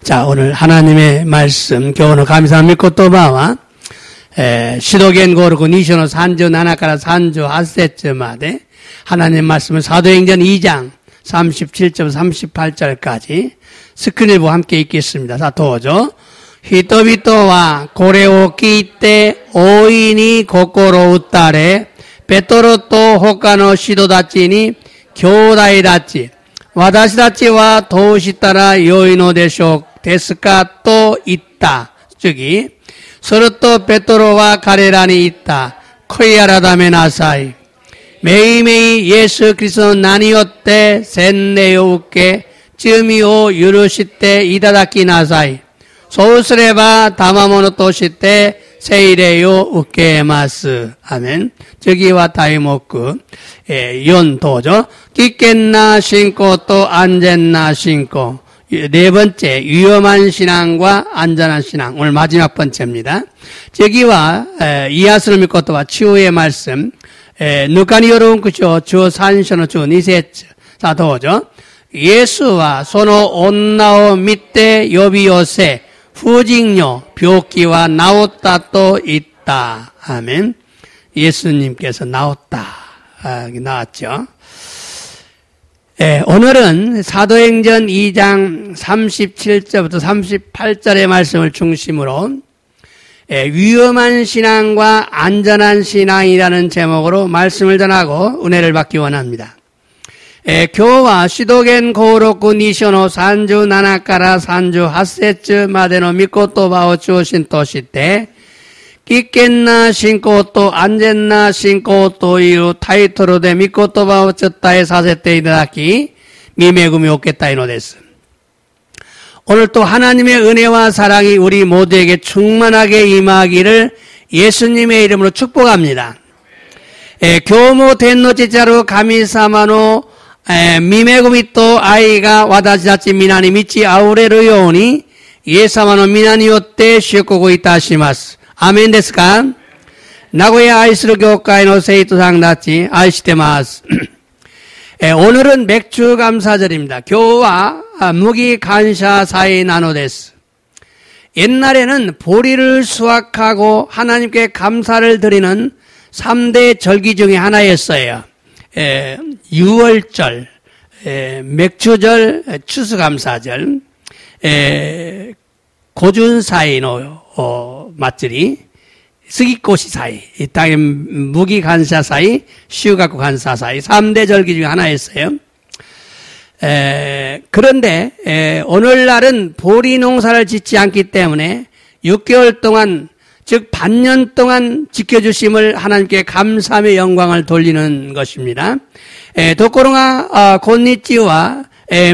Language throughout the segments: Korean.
자, 오늘 하나님의 말씀, 교훈을 감사함 믿고 또 봐와, 시도겐 고르고 니시노 산주 나나카라 산주 하세츠마데 하나님 말씀을 사도행전 2장 37절 38절까지 스크린을 보고 함께 읽겠습니다. 자, 도저. 히토비토와 고레오 키테 오이니 고코로 우타레 베토로 또 호카노 시도다치니 교다이 다치 와다시다치와 도우시따라 요이노 데쇼 데스카 또 있다. 저기 서로 베토로와 가레란이 있다. 코이아라다메 나사이 매이매이 예수 그리스도 나니오때 센네요우께 쯔미오 유루시때 이다다키 나사이 소우스레바 다마모노 또시때 세이레요 우케마스. 아멘. 저기와 다이모크 연도죠. 끼깼나 신고 또 안전나 신고. 네 번째, 위험한 신앙과 안전한 신앙. 오늘 마지막 번째입니다. 저기와 이하스를 믿고 또와 치유의 말씀. 누가니 여러분 그죠? 주 산셔노 주 니세츠. 자, 도죠. 예수와 소노 온나오 밑에 요비요세 후징요 벽기와 나왔다 또 있다. 아멘. 예수님께서 나왔다. 나왔죠. 오늘은 사도행전 2장 37절부터 38절의 말씀을 중심으로 위험한 신앙과 안전한 신앙이라는 제목으로 말씀을 전하고 은혜를 받기 원합니다. 교와 시도겐 고로쿠 니쇼노 산주 나나카라 산주 하세츠 마데노 미코토 바오 주오신 토시테 끼깼나 신고 또 안젠나 신고 또 이루 타이토로데 미코토 바오 쩌타에 사세테 이다키 미메구미 오케타이노 데스. 오늘 또 하나님의 은혜와 사랑이 우리 모두에게 충만하게 임하기를 예수님의 이름으로 축복합니다. 교모 텐노지자루 가미사마노 미메구미 또 아이가 와다지다치 미나니 미치 아우레르 요오니 예사마노 미나니 요때 쉬고고 이타시마스. 아멘 데스까? 나고야 아이스루 교회노 세이토 상다치 아이시테마스. 오늘은 맥주 감사절입니다. 교와 무기 간샤 사이 나노데스. 옛날에는 보리를 수확하고 하나님께 감사를 드리는 3대 절기 중에 하나였어요. 유월절, 맥주절, 추수감사절, 고준사이노 맞들이, 스기꽃이 사이, 이 땅의 무기간사 사이, 시우가쿠 간사 사이 3대 절기 중에 하나였어요. 그런데 오늘날은 보리 농사를 짓지 않기 때문에 6개월 동안 즉 반년 동안 지켜주심을 하나님께 감사하며 영광을 돌리는 것입니다. 도코로가 곤니치와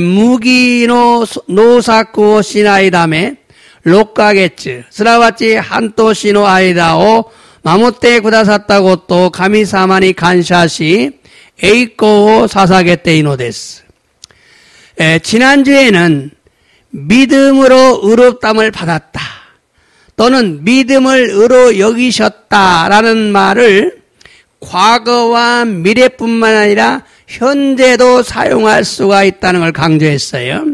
무기노 노사쿠 시나이다메 록가게츠 스라와치 한토시노 아이다오 마모테 구다샀다고 또 가미사마니 간샤시 에이코오 사사게테이노 데스. 지난주에는 믿음으로 의롭담을 받았다 또는 믿음을 의로 여기셨다라는 말을 과거와 미래뿐만 아니라 현재도 사용할 수가 있다는 걸 강조했어요.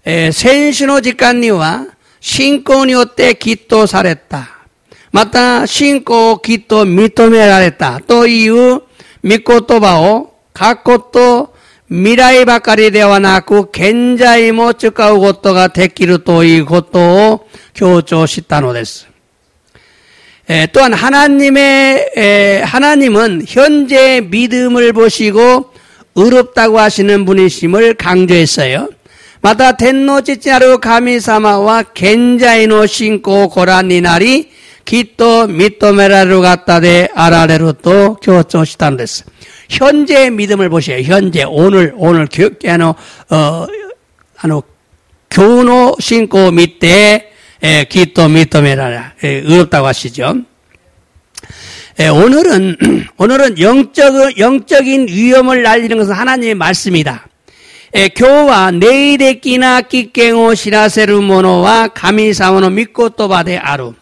센시노 직간니와 신고니오 때 기토 사랬다. 맞다 신고 기토 미토메라랬다. 또 이후 믿고 또 바오 갖고 또 미라이 바까리 되와 나고 겐자이모 쯔까우 고토가 데키르 또이 고토 교조 시타노 데스. 또한 하나님은 현재 믿음을 보시고 의롭다고 하시는 분이심을 강조했어요. 마다 텐노치치아루 가미사마와 겐자이노 신고 고라니나리 기토 미토메라루 갖다데 아라레루 또 교조 시타노 데스. 현재의 믿음을 보세요. 현재 오늘 교노 신고 밑에 기토 미토메라라 의롭다고 하시죠. 오늘은 영적인 위험을 알리는 것은 하나님의 말씀이다. 교와 네이데키나 끼깽오 시라세루 모노와 가미사모노 믿고 또 바데 아루.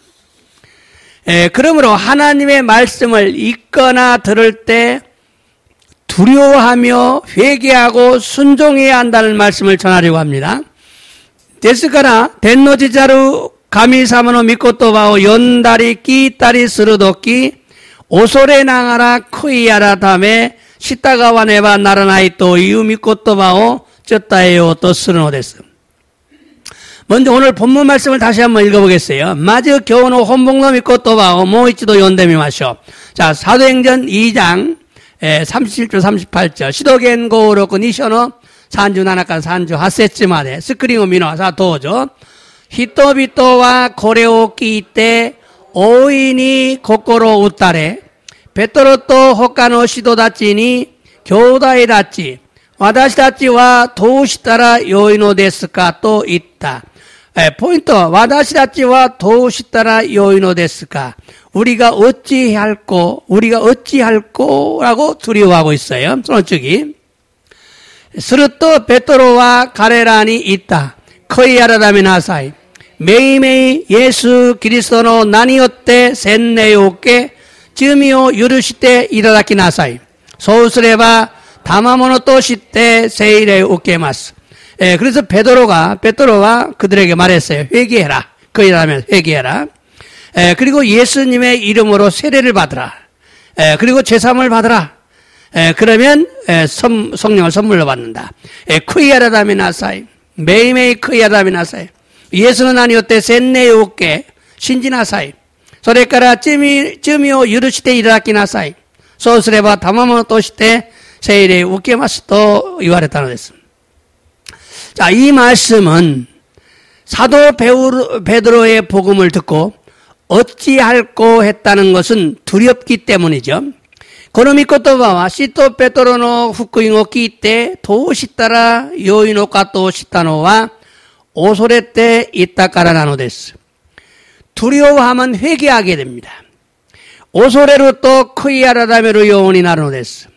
그러므로 하나님의 말씀을 읽거나 들을 때 두려워하며 회개하고 순종해야 한다는 말씀을 전하려고 합니다. ですから、天の父なる神様の御言葉を読んだり聞いたりするとき、恐れながら悔い改め、従わねばならないという御言葉を伝えようとするのです。먼저 오늘 본문 말씀을 다시 한번 읽어보겠어요. 마저 교훈의 혼복의御言葉を もう一度読んでみましょう. 자, 사도행전 2장 37절 38절. 시도겐 고우로 그 니셔노 산주 나나칸 산주 하세츠마데 스크링 미노 사 도저. 히토비토 와 고레오 끼이테 오인이 고코로 우타레 베토로 또 호카노 시도다치に兄弟たち私たちはどうしたらよいのですかと言った。ポイントは私たちはどうしたらよいのですか. 우리가 어찌할꼬라고 두려워하고 있어요. 손쪽이. 스르또 베토로와 가레란이 있다. 거이하라다미 나사이. 매일매일 예수 그리스도의名によって洗礼を受け罪を許していただきなさい。そうすれば賜物として聖霊を受けます。그래서 베드로가 그들에게 말했어요. 회개해라. 거이라면 회개해라. 그리고 예수님의 이름으로 세례를 받으라. 그리고 제사함을 받으라. 그러면 성령을 선물로 받는다. 쿠이하라다미 나사이. 매일매일 쿠이하라다미 나사이. 예수는 아니었대 셋내 오께 신지나사이. それから罪を許していただきなさい。そうすれば賜物として聖霊を受けますと言われたのです。 자, 이 말씀은 사도 베드로의 복음을 듣고 어찌할꼬 했다는 것은 두렵기 때문이죠. この御言葉は使徒ペトロの福音を聞いてどうしたらよいのかとしたのは恐れていたからなのです。 두려워하면 회개하게 됩니다. 오소레로 또 크이아라다메로 요원이 나르노 데스.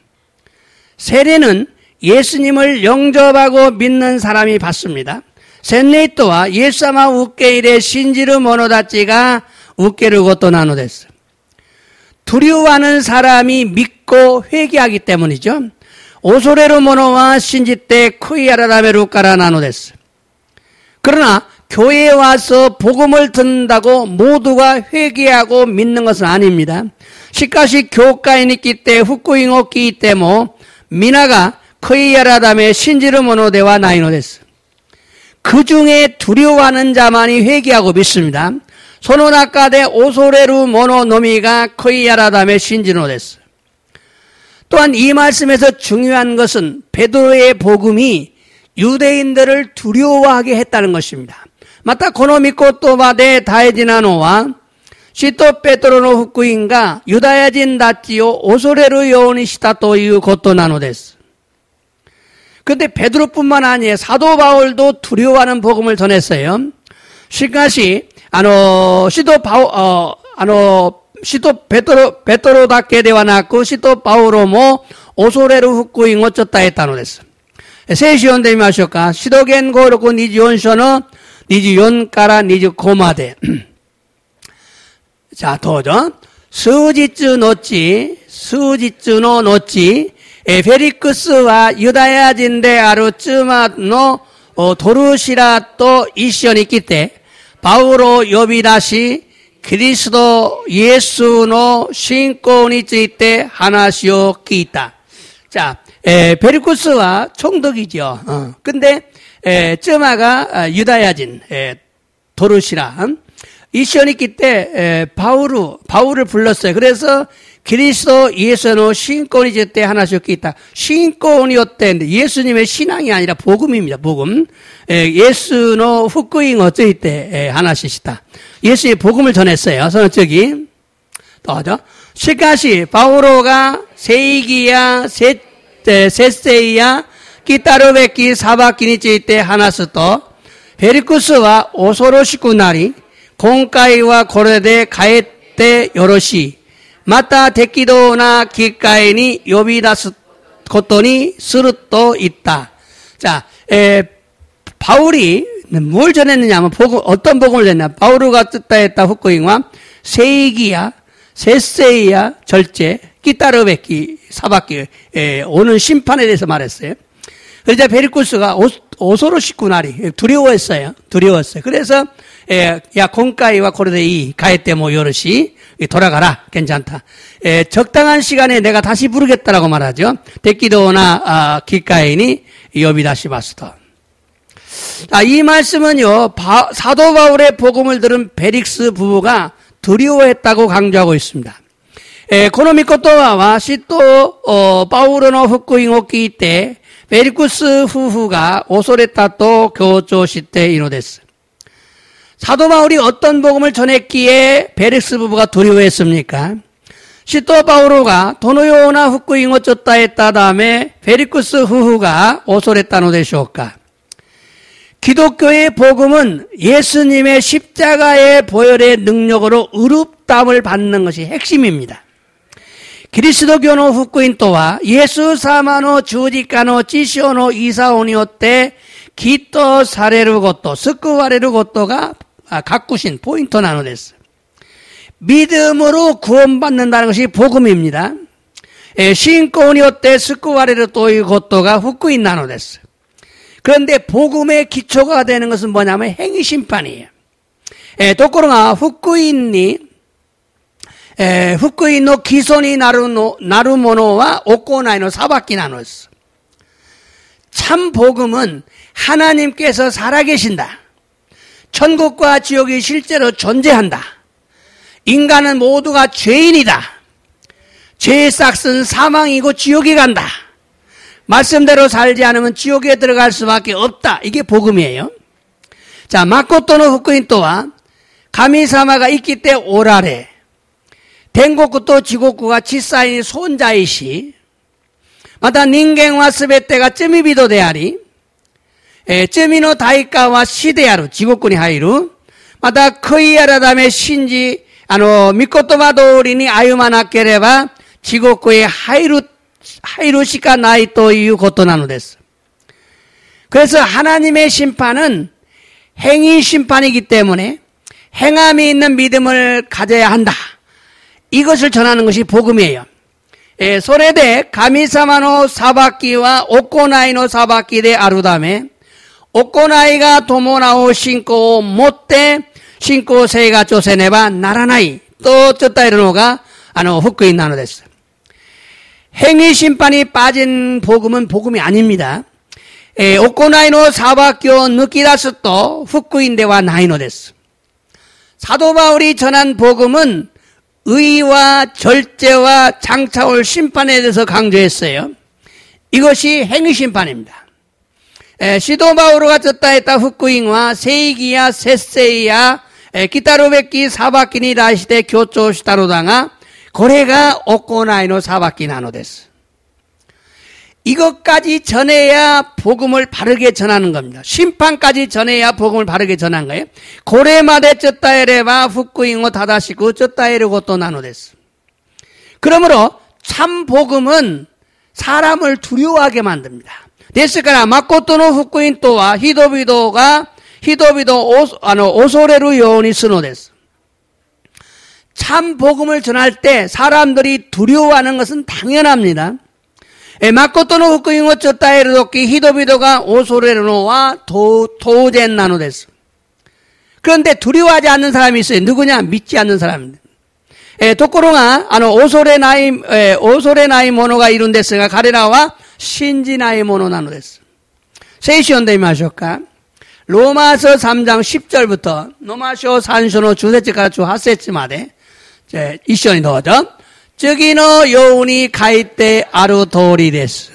세례는 예수님을 영접하고 믿는 사람이 받습니다. 셋네이토와 예수様 우케이레 신지르 모노다치가 우케르 고토 나노 데스. 두려워하는 사람이 믿고 회개하기 때문이죠. 오소레로 모노와 신지때 크이아라다메로 까라 나노 데스. 그러나 교회에 와서 복음을 듣는다고 모두가 회개하고 믿는 것은 아닙니다. 시카시 교회에 있기 때 후쿠잉 끼 때문에 미나가 크이야라담의 신지르 모노데와 나이노 데스. 그 중에 두려워하는 자만이 회개하고 믿습니다. 소노나카데 오소레루 모노 노미가 크이야라담의 신지노 데스. 또한 이 말씀에서 중요한 것은 베드로의 복음이 유대인들을 두려워하게 했다는 것입니다. またこの御言葉で大事なのは使徒ペトロの福音がユダヤ人たちを恐れるようにしたということなのです。 근데 베드로뿐만 아니에요. 사도 바울도 두려워하는 복음을 전했어요. 시카시 시도 베드로だけではなく使徒パウロも恐れる福音を伝えたのです。聖書読んでみましょうか。使徒言語録24章の 24から25まで。 자, 도저. 数日の後、フェリクスはユダヤ人である妻のドルシラと一緒に来て、パウロを呼び出し、キリストイエスの信仰について話を聞いた。 자, 베리쿠스와 총독이죠. 근데 쯔마가 유다야진 도르시라 이시오니키 때 바울을 불렀어요. 그래서 그리스도 예수의 신권이 제때 하나씩 있다. 신권이었대. 예수님의 신앙이 아니라 복음입니다. 복음. 예수의福音 어쩌이 때 하나씩 있다. 예수의 복음을 전했어요. 저는 저기 또죠. 시카시 바울로가 세이기야 세세이야 기타르베키 사바키니 찌때 하나스 또 베리쿠스와 오소로시쿠 나리 공가이와 고레데 가에때 요로시 마타 데키도나 기가이니 요비다스 고토니 스르또 있다. 자, 바울이 뭘 전했느냐면 복음, 어떤 복음을 전했냐? 바울가 뜻다 했다 후코잉와 세이기야 세세이야 절제 기타르베키 사바키 오는 심판에 대해서 말했어요. 그러자 베리쿠스가 오소로 시쿠나리. 두려워했어요. 그래서, 야, 곤카이와 코르데이, 가에테모 요르시, 돌아가라. 괜찮다. 적당한 시간에 내가 다시 부르겠다라고 말하죠. 데키도나, 기카이니, 요비다시마스터. 자, 이 말씀은요, 사도 바울의 복음을 들은 베릭스 부부가 두려워했다고 강조하고 있습니다. この御言葉は、使徒パウロの福音を聞いて、フェリクス夫婦が恐れたと強調しているのです。 사도 바울이 어떤 복음을 전했기에 베릭스 부부가 두려워했습니까? 시토 바오로가 도노요나 후쿠잉 어쩌다 했다 다음에 베리쿠스 후후가 오소랬다노 되시오까? 기독교의 복음은 예수님의 십자가의 보혈의 능력으로 의롭다함을 받는 것이 핵심입니다. 그리스도교의 후쿠잉 또한 예수 사마노 주지카노 지시오노 이사오니오때 기토 사레르 것도 스쿠와레르 것도가 가꾸신 포인트 나노데스. 믿음으로 구원받는다는 것이 복음입니다. 신고니오때 스쿠와레르 또이 것도가 후쿠인 나노데스. 그런데 복음의 기초가 되는 것은 뭐냐면 행위 심판이에요. 도코로가 후쿠인노 기소니 나루모노와 오코나이노 사바키 나노스. 참 복음은 하나님께서 살아계신다. 천국과 지옥이 실제로 존재한다. 인간은 모두가 죄인이다. 죄의 싹은 사망이고 지옥에 간다. 말씀대로 살지 않으면 지옥에 들어갈 수밖에 없다. 이게 복음이에요. 자, 마코토노 후쿠인 또한 가미사마가 있기 때 오라레 텐고쿠 또 지고쿠가 지사인 손자이시 마다 닌겐와 스베테가 쯔미비도 데아리 쯔미노 다이카와 시데아루 지고쿠니 하이루 마다 커이아라다메 신지 미코토마 도리니 아유마나케레바 지고쿠의 하이루시카 나이토 이유 고토나노데스. 그래서 하나님의 심판은 행위 심판이기 때문에 행함이 있는 믿음을 가져야 한다. 이것을 전하는 것이 복음이에요. 소레데 가미사마노 사바키와 오코나이노 사바키 데 아루다메 오코나이가 도모나오 신고 못때 신고 세가 조세네바 나라나이 또 쩌다 이르노가 후쿠인 나노데스. 행위 심판이 빠진 복음은 복음이 아닙니다. 오코나이노 사바키오 느끼다스 또 후쿠인데와 나이노데스. 사도 바울이 전한 복음은 의와 절제와 장차올 심판에 대해서 강조했어요. 이것이 행위 심판입니다. 시도 바오로가 쩌다 했다 후쿠잉와 세이기야 세세이야 기타로베키 사바키니 라시데 교초시타로다가 고래가 오코나이노 사바키 나노데스. 이것까지 전해야 복음을 바르게 전하는 겁니다. 심판까지 전해야 복음을 바르게 전한 거예요. 고래마데 쩌다에레바 후쿠잉오 다다시쿠 쩌다에르고 또 나노데스. 그러므로 참 복음은 사람을 두려워하게 만듭니다. 데스카라 마코토노 후쿠인 또와 히도비도 오소레루 요니 스노데스. 참 복음을 전할 때 사람들이 두려워하는 것은 당연합니다. 마코토노 후쿠잉 어쩌다에르도끼 히도비도가 오소레르노와 도우젠 나노데스. 그런데 두려워하지 않는 사람이 있어요. 누구냐? 믿지 않는 사람입니다. 도코로가 오소레나이 모노가 이룬데스가 가레라와 신지나이 모노 나노데스. 세이시온데 마쇼까? 로마서 3장 10절부터 노마쇼 산쇼노 주세치까지 주하세치마데 이시온이 넣어져. 쯔기노 요운이 가이테 아루 도리데스.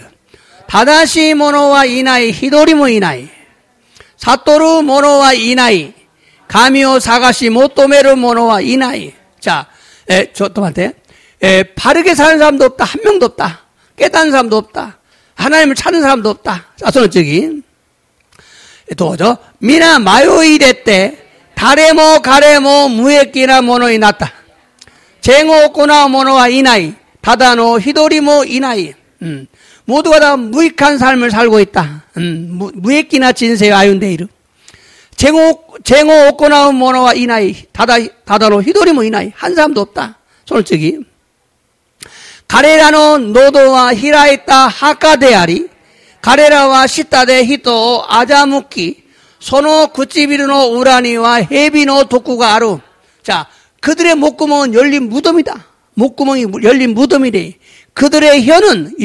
다다시 모노와 이나이 히도리모 이나이. 사토루 모노와 이나이. 가미오 사가시 모토메르 모노와 이나이. 자, 저한테 바르게 사는 사람도 없다. 한 명도 없다. 깨닫는 사람도 없다. 하나님을 찾는 사람도 없다. 자손은 저기. 도저 미나 마요이데때 다레모 가레모 무에끼나 모노이 났다. 쟁오 꼬나 모노와 이나이 다다노 히도리모 이나이. 모두가 다 무익한 삶을 살고 있다. 무에끼나 진세 아윤데이르. 쟁오 꼬나 모노와 이나이 다다노 히도리모 이나이. 한 사람도 없다. 솔직히 가레라노 노도와 히라이타 하카데아리 가레라와 시타데 히토 아자무키 소노 구찌비르노 우라니와 헤비노 도쿠가 아루. 자, 그들의 목구멍은 열린 무덤이다. 목구멍이 열린 무덤이래. 그들의 혀는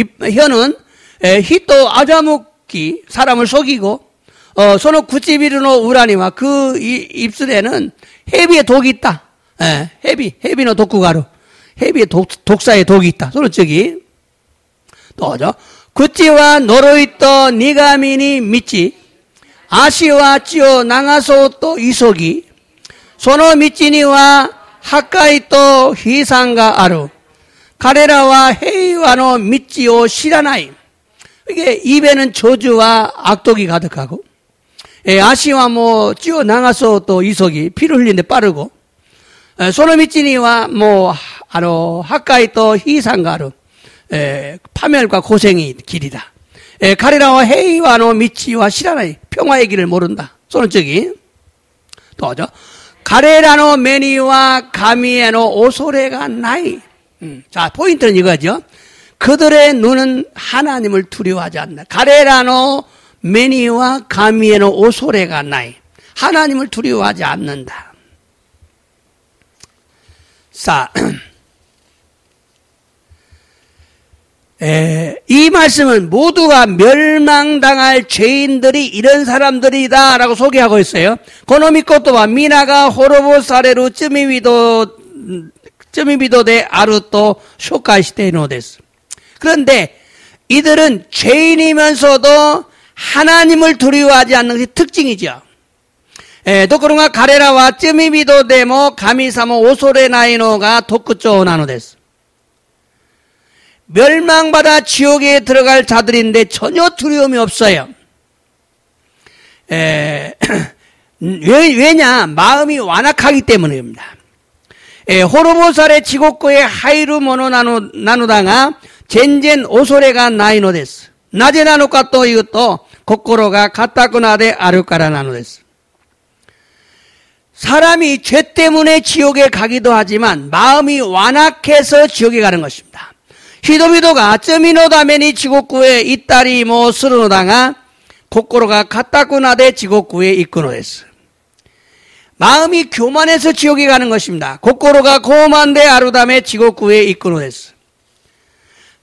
히토 아자무키 사람을 속이고 소노 구찌비르노 우라니와 그 입술에는 헤비의 독이 있다. 헤비노 도쿠가 아루. 헤비의 독사의 독이 있다. 소노 저기 또죠. 구찌와 노로이토 니가미니 미치 아시와 찌오 나가소 또 이속이 소노 미치니와 하카이토 히상가 아루 가레라와 헤이와노 미치오 시라나이. 이게 입에는 저주와 악독이 가득하고 아시와 찌오 나가소 또 이속이 피를 흘리는데 빠르고 소노 미치니와 하카이토 히상가 아루 파멸과 고생이 길이다. 가레라와 헤이와노 미치와 시라나이 평화의 길을 모른다. 손은 저기 또죠. 가레라노 메니와 가미에노 오소레가 나이. 자, 포인트는 이거죠. 그들의 눈은 하나님을 두려워하지 않는다. 가레라노 메니와 가미에노 오소레가 나이. 하나님을 두려워하지 않는다. 자, 이 말씀은 모두가 멸망당할 죄인들이 이런 사람들이다 라고 소개하고 있어요. 고노미코토와 미나가 호로보사레루 쯔미비도데 아루토 쇼카시테노 데스. 그런데 이들은 죄인이면서도 하나님을 두려워하지 않는 것이 특징이죠. 도코로가 가레라와 쯔미비도데모 가미사모 오소레나이노가 도쿠쪼 나노 데스. 멸망받아 지옥에 들어갈 자들인데 전혀 두려움이 없어요. 왜냐? 마음이 완악하기 때문입니다. 호로보살의 지곡고의 하이루 모노 나누다가 젠젠 오소레가 나이노 데스. 나제 나노카 또 이것도 고코로가 가타쿠나데 아르카라 나노 데스. 사람이 죄 때문에 지옥에 가기도 하지만 마음이 완악해서 지옥에 가는 것입니다. 히도비도가 쯔미노다메니 지곡구에 이따리 스르노다가 고코로가 가타쿠나데 지곡구에 이끄노데스. 마음이 교만해서 지옥에 가는 것입니다. 고코로가 고만데 아루다메 지곡구에 이끄노데스.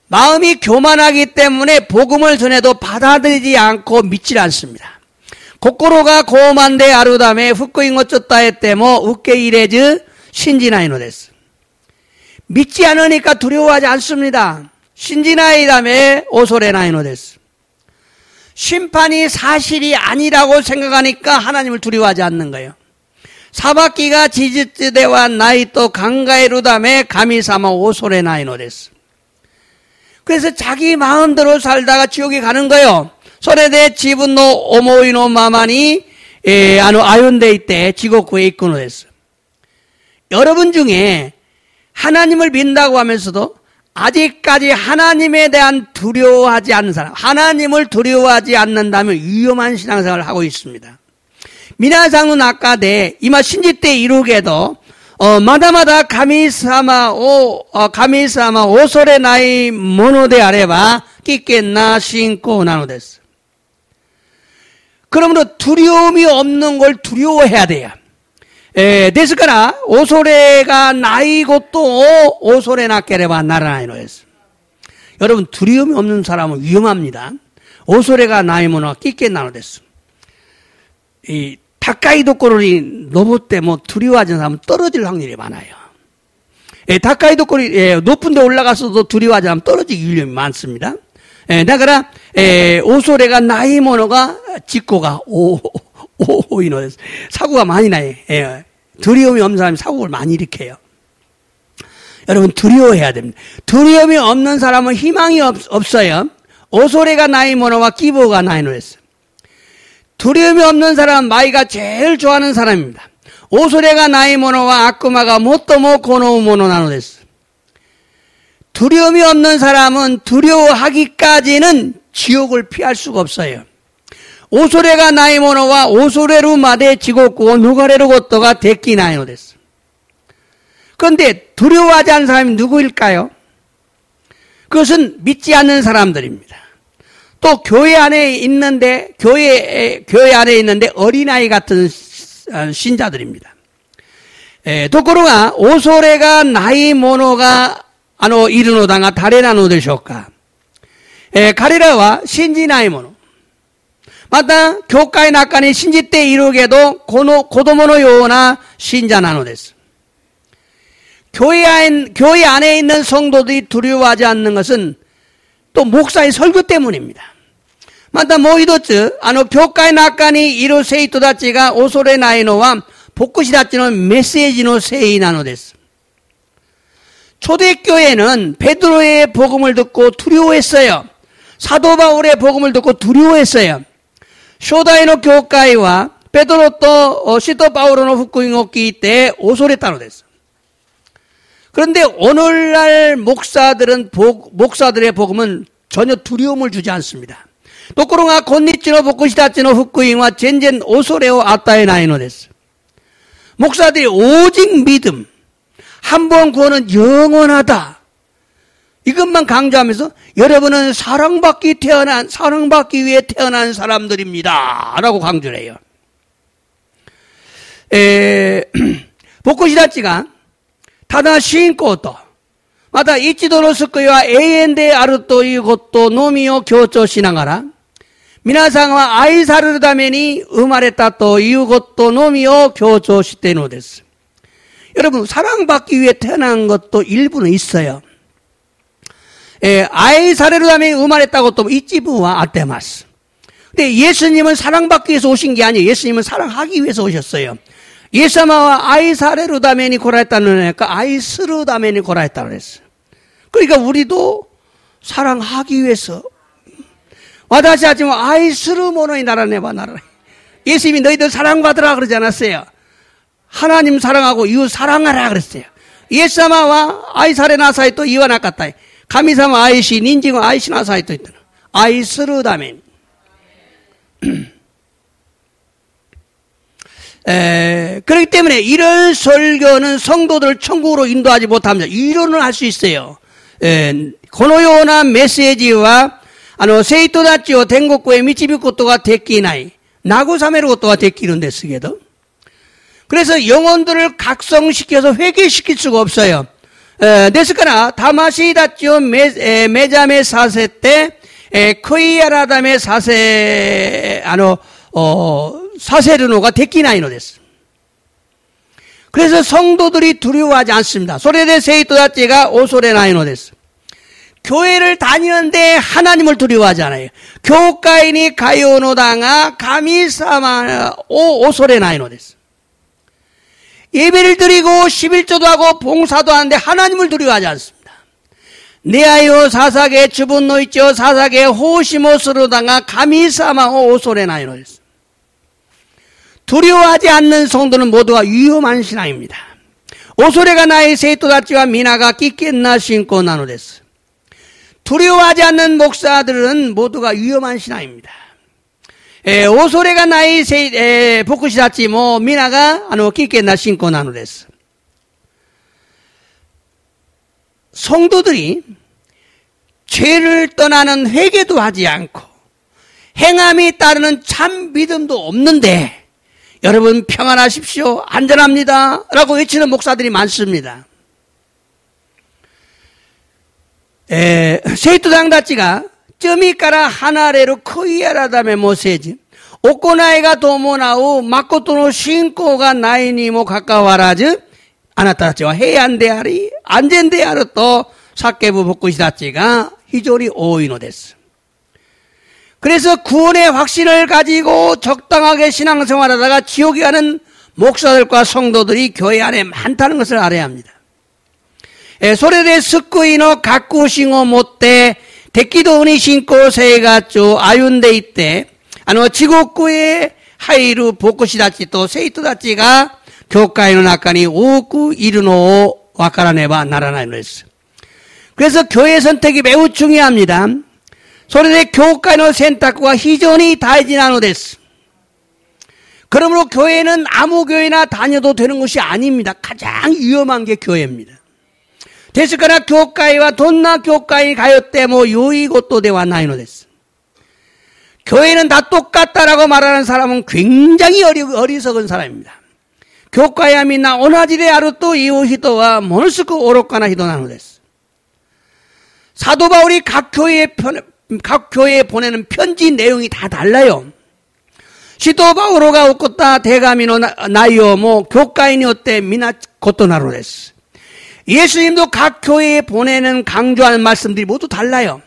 마음이 교만하기 때문에 복음을 전해도 받아들이지 않고 믿질 않습니다. 고코로가 고만데 아루다메 후쿠잉 어쩌다에 때모 우케이레즈 신지나이노데스. 믿지 않으니까 두려워하지 않습니다. 신지나이다메 오소레나이노 데스. 심판이 사실이 아니라고 생각하니까 하나님을 두려워하지 않는 거예요. 사바키가 지즈츠데와 나이토 강가에루다메 가미사마 오소레나이노 데스. 그래서 자기 마음대로 살다가 지옥에 가는 거예요. 소레데 지분노 오모이노 마마니 아윤데이 때 지옥구에 있고노 데스. 여러분 중에 하나님을 믿는다고 하면서도 아직까지 하나님에 대한 두려워하지 않는 사람, 하나님을 두려워하지 않는다면 위험한 신앙생활을 하고 있습니다. 미나상은 아까데 이마 신지때 이루게도 마다마다 가미사마 오소레 나이 모노데 아레바 끼깼나 신고 나노데스. 그러므로 두려움이 없는 걸 두려워해야 돼요.ですから、恐れがないことを恐れなければならないのです。 여러분, 두려움이 없는 사람은 위험합니다. 恐れがないものは危険なのです。 이高いところに登っても두려워하는 사람은 떨어질 확률이 많아요.高いところに 높은 데 올라가서도 두려워하지 않으면 떨어질 위험이 많습니다. だから、恐れがないものが事故が多いのです。 사고가 많이 나요. 두려움이 없는 사람이 사고를 많이 일으켜요. 여러분, 두려워해야 됩니다. 두려움이 없는 사람은 희망이 없어요. 오소레가 나이 모노와 기보가 나이 노랬어. 두려움이 없는 사람은 마이가 제일 좋아하는 사람입니다. 오소레가 나이 모노와 아쿠마가 못도모 고노우 모노 나노됐어. 두려움이 없는 사람은 두려워하기까지는 지옥을 피할 수가 없어요. 오소레가 나이 모노와 오소레루 마데 지곡고 누가레루 고토가 데끼 나이노 됐어. 그런데 두려워하지 않는 사람이 누구일까요? 그것은 믿지 않는 사람들입니다. 또 교회 안에 있는데 어린아이 같은 신자들입니다. ところが、恐れがない者が、いるのだが、誰なのでしょうか。彼らは信じない者。また、教会の中に信じているけど、この子供のような信者なのです。교회 안에 있는 성도들이 두려워하지 않는 것은 또 목사의 설교 때문입니다. またもう一つ、教会の中にいる生徒たちが恐れないのは、牧師たちのメッセージのせいなのです。 초대교회는 베드로의 복음을 듣고 두려워했어요. 사도 바울의 복음을 듣고 두려워했어요. 初代の教会はペトロと使徒パウロの福音を聞いて恐れたのです。 그런데 오늘날 목사들의 복음은 전혀 두려움을 주지 않습니다. ところが今日の牧師たちの福音は全然恐れを与えないのです。 목사들이 오직 믿음, 한 번 구원은 영원하다. 이것만 강조하면서 여러분은 사랑받기 위해 태어난 사람들입니다. 라고 강조를 해요. 牧師たちがただ信仰とまた一度の救いは永遠であるということのみを強調しながら皆さんは愛されるために生まれたということのみを強調しているのです。 여러분 사랑받기 위해 태어난 것도 일부는 있어요. 愛されるために生まれたことも一部はあってます。 근데 예수님은 사랑받기 위해서 오신 게 아니에요. 예수님은 사랑하기 위해서 오셨어요. イエス様は愛されるために来られたのではなく愛するために来られたのです。 그러니까 우리도 사랑하기 위해서 私たちも愛する者にならねばならない。 예수님이 너희들 사랑받으라 그러지 않았어요. 하나님 사랑하고 이웃 사랑하라 그랬어요. 예수님은愛されなさいと言わなかった。神様愛し、隣人を愛しなさいと言ったの。愛するために。 그렇기 때문에 이런 설교는 성도들을 천국으로 인도하지 못합니다. 이론은 할 수 있어요. このようなメッセージは生徒たちを天国へ導くことができない。慰めることはできるんですけど 그래서 영혼들을 각성시켜서 회개시킬 수가 없어요. ですから魂たちを目覚めさせて悔い改めさせるのができないのです。 그래서 성도들이 두려워하지 않습니다. それで生徒たちが恐れないのです。 교회를 다니는데 하나님을 두려워하지 않아요. 교회에 가요노다가 가미사마 오恐れないのです。 예배를 드리고 11조도 하고 봉사도 하는데 하나님을 두려워하지 않습니다. 내아요 사사게 주분노 있죠 사사게 호시모스로다가 가미사마 오恐れないのです。 두려워하지 않는 성도는 모두가 위험한 신앙입니다. 恐れがない生徒たちは皆が危険な信仰なのです。 두려워하지 않는 목사들은 모두가 위험한 신앙입니다. 恐れがない牧師たちも皆が危険な信仰なのです。 성도들이 죄를 떠나는 회개도 하지 않고 행함이 따르는 참 믿음도 없는데 여러분 평안하십시오. 안전합니다. 라고 외치는 목사들이 많습니다. 生徒さんたちが罪から離れる悔い改めもせず、行いが伴う誠の信仰がないにもかかわらず、あなたたちは平安であり、安全であると叫ぶ牧師たちが非常に多いのです。 그래서 구원의 확신을 가지고 적당하게 신앙생활하다가 지옥에 가는 목사들과 성도들이 교회 안에 많다는 것을 알아야 합니다. それで救いの確信を持って適度に信仰生活を歩んでいって地獄へ入る牧師たちと生徒たちが教会の中に多くいるのを分からねばならないのです。 그래서 교회 선택이 매우 중요합니다. それで教会の選択は非常に大事なのです。 그러므로 교회는 아무 교회나 다녀도 되는 것이 아닙니다. 가장 위험한 게 교회입니다. ですから教会はどんな教会に通っても良いことではないのです。 교회는 다 똑같다라고 말하는 사람은 굉장히 어리석은 사람입니다. 교과야 미나 오나지레 아루또 이오히도와 모노스쿠 오로카나 히도나노 데스. 사도 바울이 각 교회에 보내는 편지 내용이 다 달라요. 시도 바울호가 웃었다 대가미노 나이오 뭐 교과인이 어때 미나 고토나로 데스. 예수님도 각 교회에 보내는 강조하는 말씀들이 모두 달라요.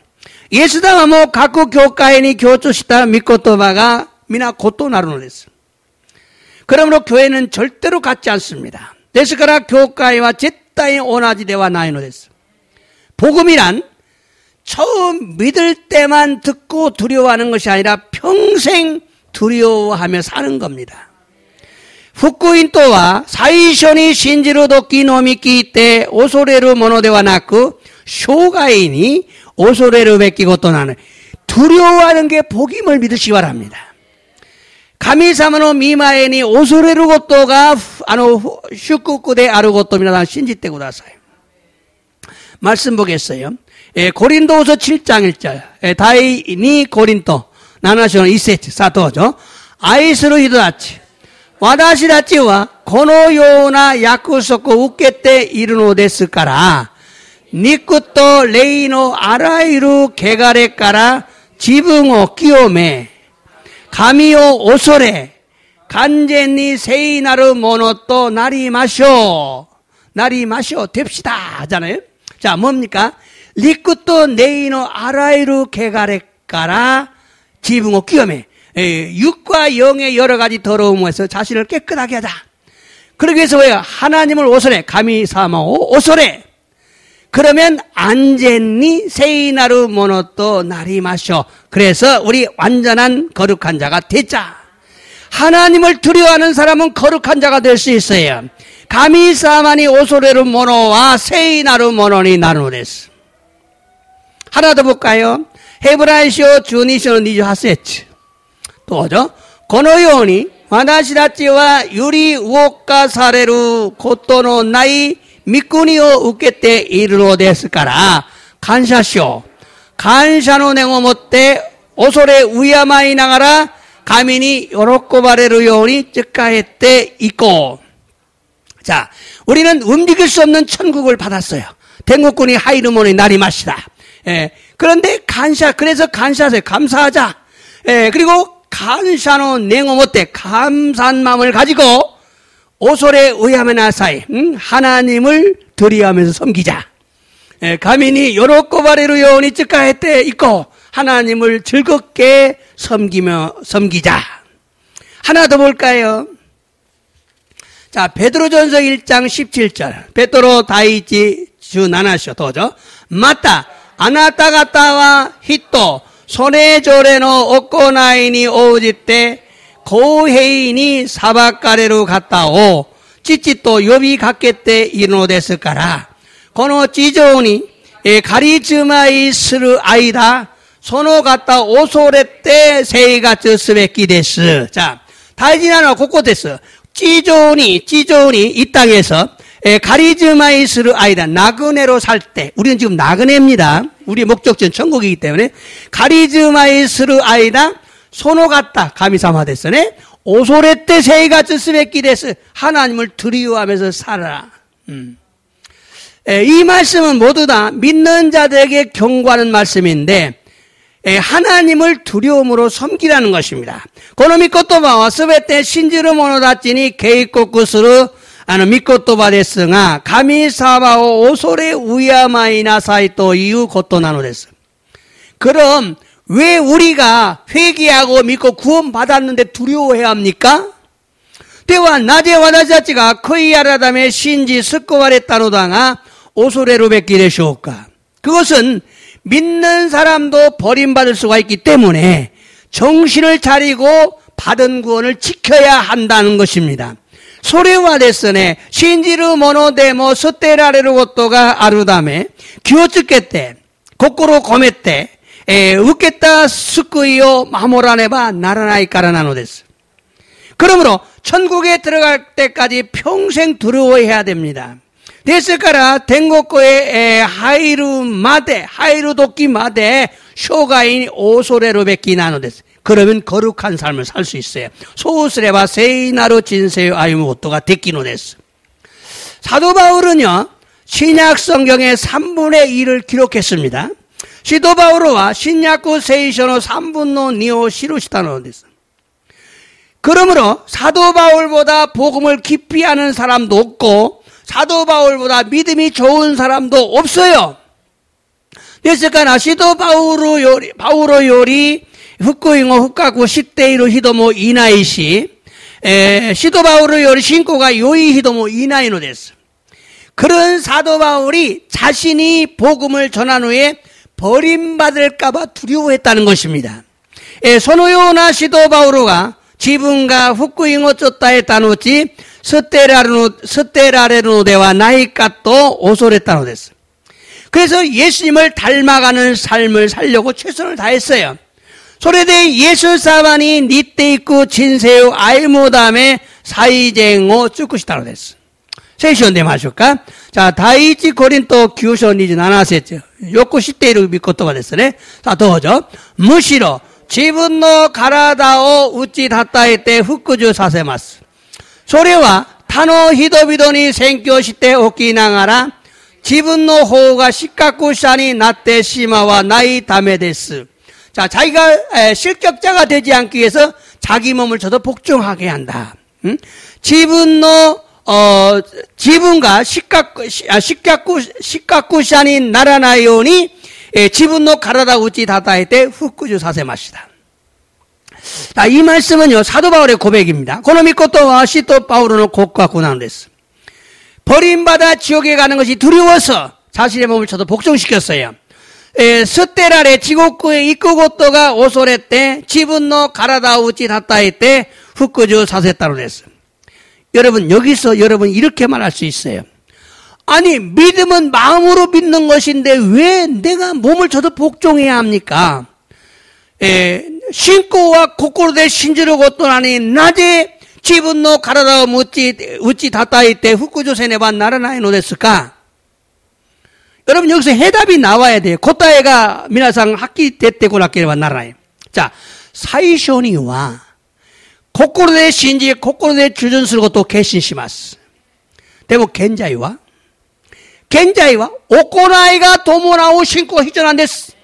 예수다가 뭐 각국 교과인이 교조시다 미코토바가 미나 고토나로 데스. 그러므로 교회는 절대로 같지 않습니다. 데스카라 교과이와 제타이 오나지대와 나이노 데스. 복음이란 처음 믿을 때만 듣고 두려워하는 것이 아니라 평생 두려워하며 사는 겁니다. 후쿠인토와 사이쇼니 신지로 도끼 노미끼 때 오소레루 모노데와 나쿠 쇼가인이 오소레루 베끼고 또 나는 두려워하는 게 복임을 믿으시기 바랍니다. 가미사마노 미마에니 오소레루 고토가 슈쿠쿠데 아루 고토미나 신지떼고 나서요. 말씀 보겠어요. 고린도후서 7장 1절. 다이니 고린도 나나시노 2세트 사도죠. 아이스루 히도다치 와다시다치와 고노요나 야쿠소코 우케테 이르노 데스까라 니쿠토 레이노 아라이루 게가레까라 지붕오 끼오메 가미오 오소레 간제니 세이나르 모노또 나리 마쇼 됩시다 하잖아요. 자 뭡니까? 리쿠토 네이노 아라이루 게가레까라 지붕오 끼오메 육과 영의 여러 가지 더러움에서 자신을 깨끗하게 하자. 그러기 위해서 왜요? 하나님을 오소레 가미 사마오 오소레. 그러면 안젠니 세이나루 모노또 나리 마셔. 그래서 우리 완전한 거룩한 자가 되자. 하나님을 두려워하는 사람은 거룩한 자가 될 수 있어요. 가미 사마니 오소레루 모노와 세이나루 모노니 나누데스. 하나 더 볼까요? 헤브라이쇼 주니쇼 니조 하세츠. 또죠. 고노요니 와다시다치와 유리 우오카 사레루 고토노 나이 미쿠니오 우케테 이르노 데스까라 간샤쇼 간샤노 네고 못테 오소레 우야마이 나가라 가미니 요로코바레루 요니 쯔카헤테 있고. 자, 우리는 움직일 수 없는 천국을 받았어요.天国に入る者になりました. 그런데 그래서 간샤세 감사하자. 그리고 간샤노 냉오 못테 감사한 마음을 가지고 오소레 의하메나사이 하나님을 드리하면서 섬기자. 가민이 요로코바레루 요니 쯔카헤테 있고 하나님을 즐겁게 섬기자. 하나 더 볼까요? 자, 베드로전서 1장 17절. 베드로 다이치 주 나나쇼 도죠. 맞다. 아나타가타와 히토 소네조레노 오코나이니 오우지때 고해인이 사바카레루 갔다오 찌찌또 요비 갔겠때 이노 데스까라 고노 찌조니 가리즈마이 스르 아이다 소노 갔다 오소레때 세이가츠 스베키 데스. 자, 다이지나노 곳곳에서 찌조니 이 땅에서 가리즈마이 스르 아이다 나그네로 살 때, 우리는 지금 나그네입니다. 우리 목적지는 천국이기 때문에 가리즈마이 스르 아이다 소노 갔다 가미사마 데스네 오소레때 세이가츠 스베키 데스 하나님을 두려워하면서 살아라. 이 말씀은 모두 다 믿는 자들에게 경고하는 말씀인데 하나님을 두려움으로 섬기라는 것입니다. 고노미 코토바와 스베테 신지르 모노다치니 게이코쿠스르 미코토바 데스가 가미사바오 오소레 우야마이나 사이토 이유 고토나노 데스. 그럼 왜 우리가 회개하고 믿고 구원받았는데 두려워해야 합니까? 때와 낮에 와다자치가 코이야라담의 신지 스코바레타노다가 오소레로 베끼레쇼까. 그것은 믿는 사람도 버림받을 수가 있기 때문에 정신을 차리고 받은 구원을 지켜야 한다는 것입니다. 소레와 데스네 신지르 모노데모 스테라레로 고토가 아루다메 기오츠케테 고코로 고메테 웃겠다 스쿠이요 마모라네바 나라나이까라나노 데스. 그러므로 천국에 들어갈 때까지 평생 두려워해야 됩니다. 데스까라 댕고코의 하이루 도끼 마데 쇼가인 오소레로 베끼나노 데스. 그러면 거룩한 삶을 살 수 있어요. 소스레바 세이나로 진세요 아유무 오토가 데키노 데스. 사도 바울은요, 신약 성경의 3분의 1을 기록했습니다. 시도 바울과 신약구 세이션의 3분의 2を記したのです。 그러므로 사도 바울보다 복음을 깊이 아는 사람도 없고 사도 바울보다 믿음이 좋은 사람도 없어요.ですからシドパウロより福音を深く知っている人もいないし、シドパウロより信仰が良い人もいないのです。 그런 사도 바울이 자신이 복음을 전한 후에 버림받을까봐 두려워했다는 것입니다. そのようなシドパウロが自分が福音を伝えた後、捨てられるのではないかと恐れたのです。 그래서 예수님을 닮아가는 삶을 살려고 최선을 다했어요. それでイエス様に似ていく人生を歩むため最善を尽くしたのです。聖書を読みましょうか。じゃあ、第一コリント9章27節。よく知っている言葉ですね。さあ、どうぞ。むしろ自分の体を打ち叩いて服従させます。それは他の人々に宣教しておきながら自分の方が失格者になってしまわないためです. 자, 자기가 실격자가 되지 않기 위해서 자기 몸을 저도 복종하게 한다. 지분과失格者にならないように自分の体を打ち叩いて服従させました. 자, 이 말씀은요, 사도 바울의 고백입니다. この御言は使徒パウロの告白なんです. 버림받아 지옥에 가는 것이 두려워서 자신의 몸을 저도 복종시켰어요. 捨てられ地獄へ行くことが恐れて自分の体を打ち叩いて服従させたのです. 여러분, 여기서 여러분 이렇게 말할 수 있어요. 아니, 믿음은 마음으로 믿는 것인데 왜 내가 몸을 저도 복종해야 합니까? 信仰は心で信じることなのになぜ自分の体を打ち叩いて服従せねばならないのですか? 여러분, 여기서 해답이 나와야 돼요. 答えが皆さんはっきり出てこなければならない. 자, 最初には心で信じ、心で従順することを決心します. でも現在は行いが伴う信仰が必要なんです.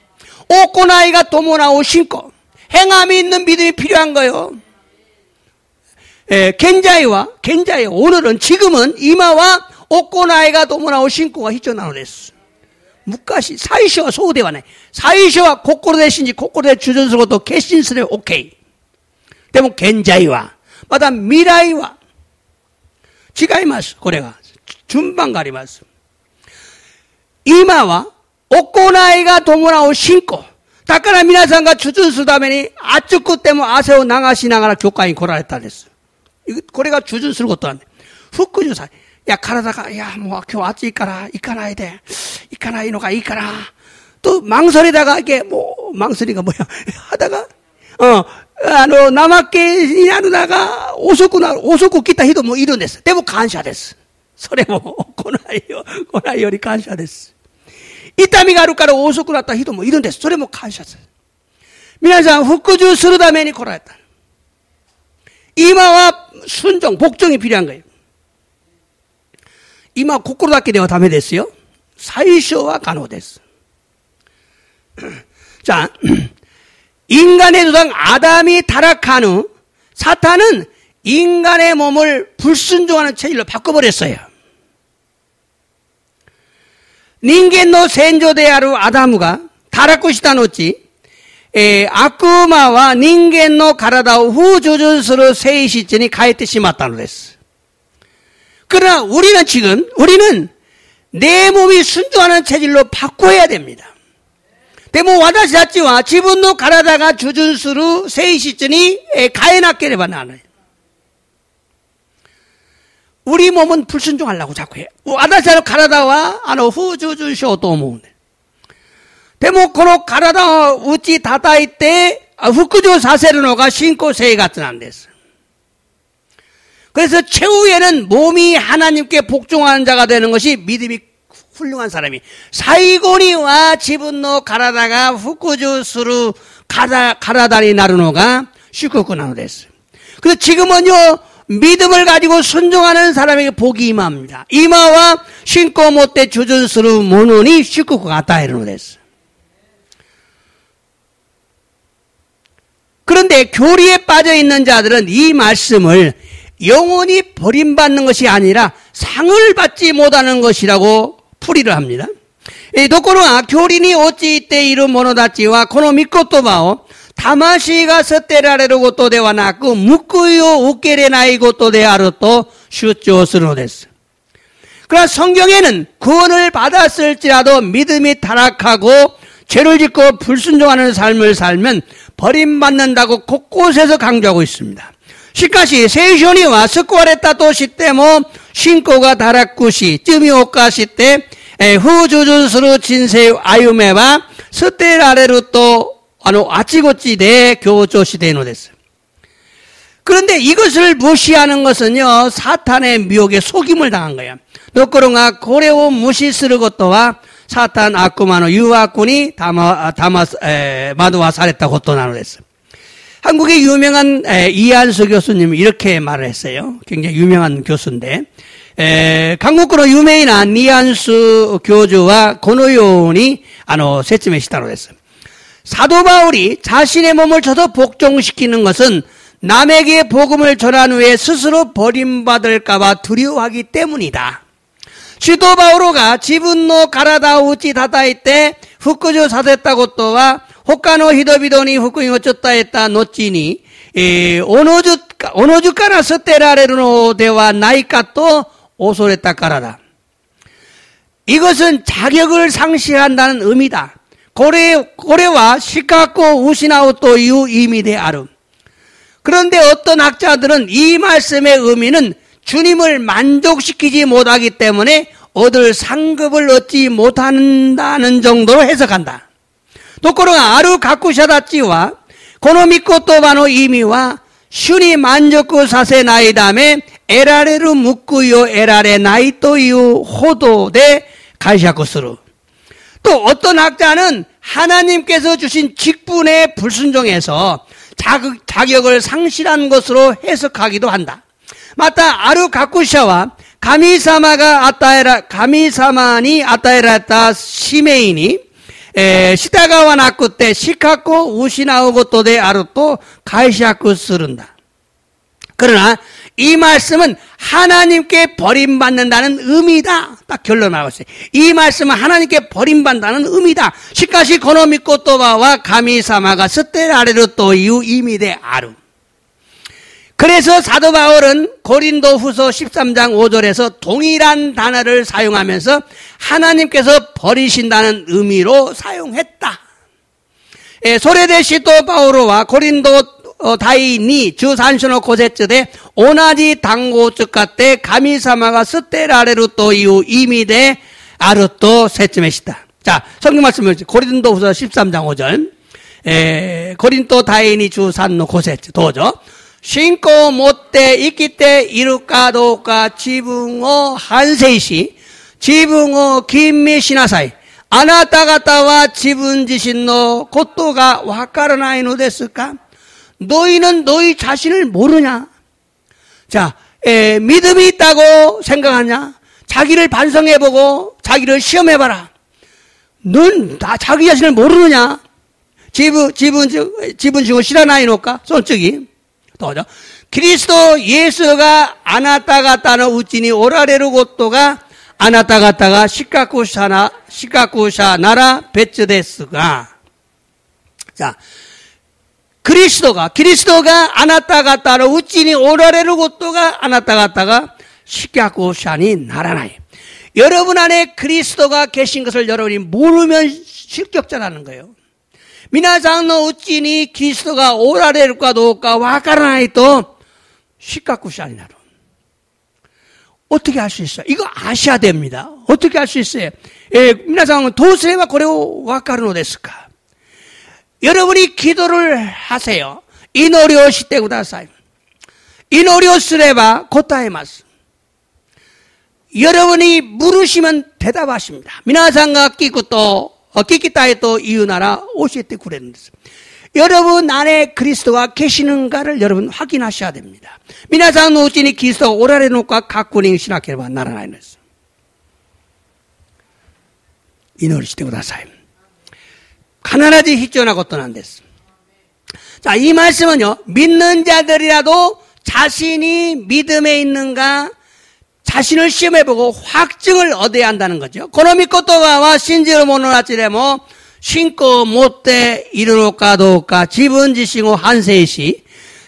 行いが伴う信仰. 행함이 있는 믿음이 필요한 거예요.現在は 오늘은 지금은 이마와 行いが伴う信仰が必要なのです. 昔、最初はそうではない. 最初は心で信じ、心で従順することを決心すれば OK. でも現在は、また未来は違います。これが順番があります。今は行いが伴う信仰。だから皆さんが従順するために暑くても汗を流しながら教会に来られたんです。これが従順することなんで。服従さい。いや、体が、いや、もう今日暑いから行かないのがいいから。と、망설이다가 이게 망설이가 뭐야. 하다가,怠けになるが、遅く来た人もいるんです。でも感謝です。それも来ないより感謝です。痛みがあるから遅くなった人もいるんです。それも感謝です。皆さん、服従するために来られた。今は순종、복종이 필요한 거예요. 今は心だけではダメですよ。最初は可能です。자, 인간의 조상 아담이 타락한 후 사탄은 인간의 몸을 불순종하는 체질로 바꿔버렸어요. 人間の先祖であるアダムが堕落した後、悪魔は人間の体を不従順する性質に変えてしまったのです. 그러나 우리는 내 몸이 순종하는 체질로 바꿔야 됩니다. でも私たちは自分の体が従順する性質に変えなければならない. 우리 몸은 불순종하려고 자꾸 해. 私たちの体は不従順しようと思うんで. でもこの体を打ち叩いて服従させるのが信仰生活なんです. 그래서 최후에는 몸이 하나님께 복종하는 자가 되는 것이 믿음이 훌륭한 사람이. 最後には自分の体が服従する 가라다니 나르노가 시코쿠 나노 데스. 그래서 지금은요, 믿음을 가지고 순종하는 사람에게 복이 임합니다. 이마와 신고 못돼 주전스루 모노니 시코쿠가 아타이르노 데스. 그런데 교리에 빠져 있는 자들은 이 말씀을 영원히 버림받는 것이 아니라 상을 받지 못하는 것이라고 풀이를 합니다. ところが教理に陥っている者たちはこの御言葉を魂が捨てられることではなく報いを受けれないことであると主張するのです. 그러나 성경에는 구원을 받았을지라도 믿음이 타락하고 죄를 짓고 불순종하는 삶을 살면 버림받는다고 곳곳에서 강조하고 있습니다. しかし聖書には救われたとしても信仰が堕落し罪を犯して不従順する人生を歩めば捨てられるとあちこちで強調しているのです. 그런데 이것을 무시하는 것은요 사탄의 미혹에 속임을 당한 거예요. ところがこれを無視することはサタン悪魔の誘惑に惑わされたことなのです. 한국의 유명한 이한수 교수님이 이렇게 말을 했어요. 굉장히 유명한 교수인데 한국으로 유명한 이한수 교주와このように説明したのです. 사도 바울이 자신의 몸을 쳐서 복종시키는 것은 남에게 복음을 전한 후에 스스로 버림받을까봐 두려워하기 때문이다. 使徒バウロが自分の体を打ち叩いて復讐させたことは他の人々に福音を伝えた後におのずから捨てられるのではないかと恐れたからだ. 이것은 자격을 상실한다는 의미다. これは資格を失うという意味である. 그런데 어떤 학자들은 이 말씀의 의미는 주님을 만족시키지 못하기 때문에 얻을 상급을 얻지 못한다는 정도로 해석한다. ところがある学者たちはこの御言葉の意味は主に満足させないため得られる報いを得られないというほどで解釈する. 또 어떤 학자는 하나님께서 주신 직분에 불순종해서 자격을 상실한 것으로 해석하기도 한다. またある学者は神様に与えられた使命に従わなくて資格を失うことであると解釈するんだ. 그러나 이 말씀은 하나님께 버림받는다는 의미다. 딱 결론 나오고 있어요. 이 말씀은 하나님께 버림받는다는 의미다. しかしこの御言葉は神様が捨てられるという意味である. 그래서 사도 바울은 고린도후서 13장 5절에서 동일한 단어를 사용하면서 하나님께서 버리신다는 의미로 사용했다. それで使徒パウロはコリント第2 13章の5節で同じ単語を使って神様が捨てられるという意味であると説明した. 자, 성경 말씀을 고린도후서 13장 5절. 고린도第2 13の5節どうぞ. 信仰を持って生きているかどうか自分を反省し自分を吟味しなさい. あなた方は自分自身のことがわからないのですか? 너희는 너희 자신을 모르냐? 자, 믿음이 있다고 생각하냐? 자기를 반성해보고 자기를 시험해봐라. 넌 다 자기 자신을 모르느냐? 지분 중을 실어나이 놓을까? 손쪽이. 또죠. 그리스도 예수가 아나타 가타의 우찌니 오라레루 고토가 아나타 가타가 시카쿠샤 나라 베츠데스가. 자, 그리스도가 아나타 가타의 우찌니 오라레루 고토가 아나타 가타가 시카쿠샤니 나라나이. 여러분 안에 그리스도가 계신 것을 여러분이 모르면 실격자라는 거예요. 皆さんのうちにキリストがおられるかどうかわからないと失格者になる. 어떻게 할 수 있어요? 이거 아셔야 됩니다. 어떻게 할 수 있어요? 皆さんどうすればこれをわかるのですか? 여러분이 기도를 하세요. 祈りをしてください. 祈りをすれば答えます. 여러분이 물으시면 대답하십니다. 皆さんが聞きたいと言うなら教えてくれるんです. 여러분 안에 그리스도가 계시는가를 여러분 확인하셔야 됩니다. 미나상 노우치니 그리스도 오라레 노과 가꾸닝 신학계와 나라나이는 이노리시대 구다사이. 가난하지 희전하고 떠난댔어. 자, 이 말씀은요, 믿는 자들이라도 자신이 믿음에 있는가 자신을 시험해보고 확증을 얻어야 한다는 거죠.この御言葉は信じる者たちでも信仰を持っているのかどうか自分自身を反省し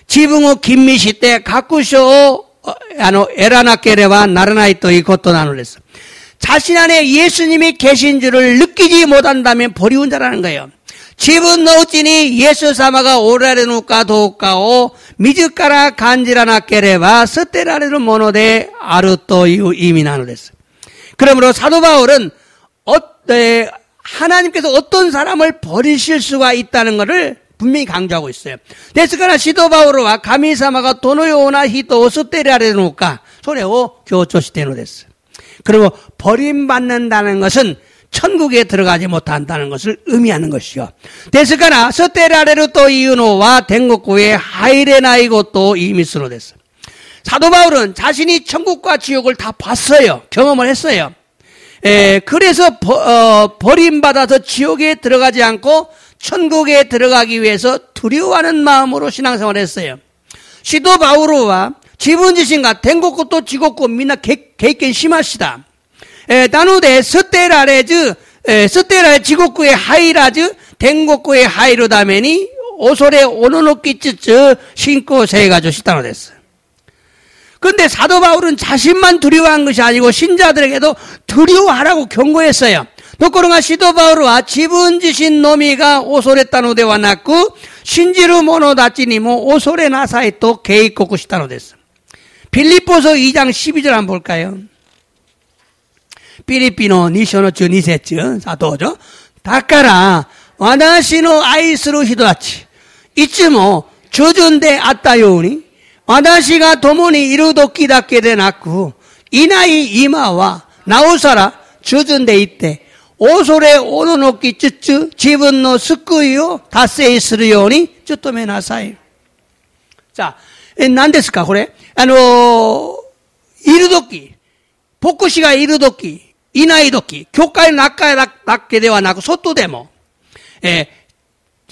自分を吟味して確証を得らなければならないということなのです。 자신 안에 예수님이 계신 줄을 느끼지 못한다면 버리운 자라는 거예요. 집은 넣으니 예수 사마가 오라레누까 도우까오 미즈까라 간지라나 깨레바 스테라레는 모노데 아르또 이미나노 됐어. 그러므로 사도 바울은 하나님께서 어떤 사람을 버리실 수가 있다는 것을 분명히 강조하고 있어요. 데스카나 시도 바울과 가미사마가 도노요나 히토 스테라레누까 소레오 교조시테노 됐어. 그리고 버림받는다는 것은 천국에 들어가지 못한다는 것을 의미하는 것이요. 데스카나 스테라레르 또 이유노와 댕국구의 하이레나이고 또 이미스로 됐어. 사도 바울은 자신이 천국과 지옥을 다 봤어요. 경험을 했어요. 그래서 버림받아서 지옥에 들어가지 않고 천국에 들어가기 위해서 두려워하는 마음으로 신앙생활을 했어요. 시도 바울과 지분自身が 天国と地獄をみんな経験しました。なので、捨てられ地獄へ入らず、天国へ入るために、恐れおののきつつ、信仰生活をしたのです。 그런데 사도 바울은 자신만 두려워한 것이 아니고 신자들에게도 두려워하라고 경고했어요. ところが使徒パウロは自分自身のみが恐れたのではなく、信じる者たちにも恐れなさいと警告したのです。 빌립보서 2장 12절 한번 볼까요? 필리피노 니쇼노 12節 사도죠. だから私の愛する人たちいつも従順であったように私が共にいる時だけでなくいない今はなおさら従順でいて恐れおののきつつ自分の救いを達成するように努めなさい。 자, 何ですかこれいる時牧師がいる時いない時教会の中だけではなく外でも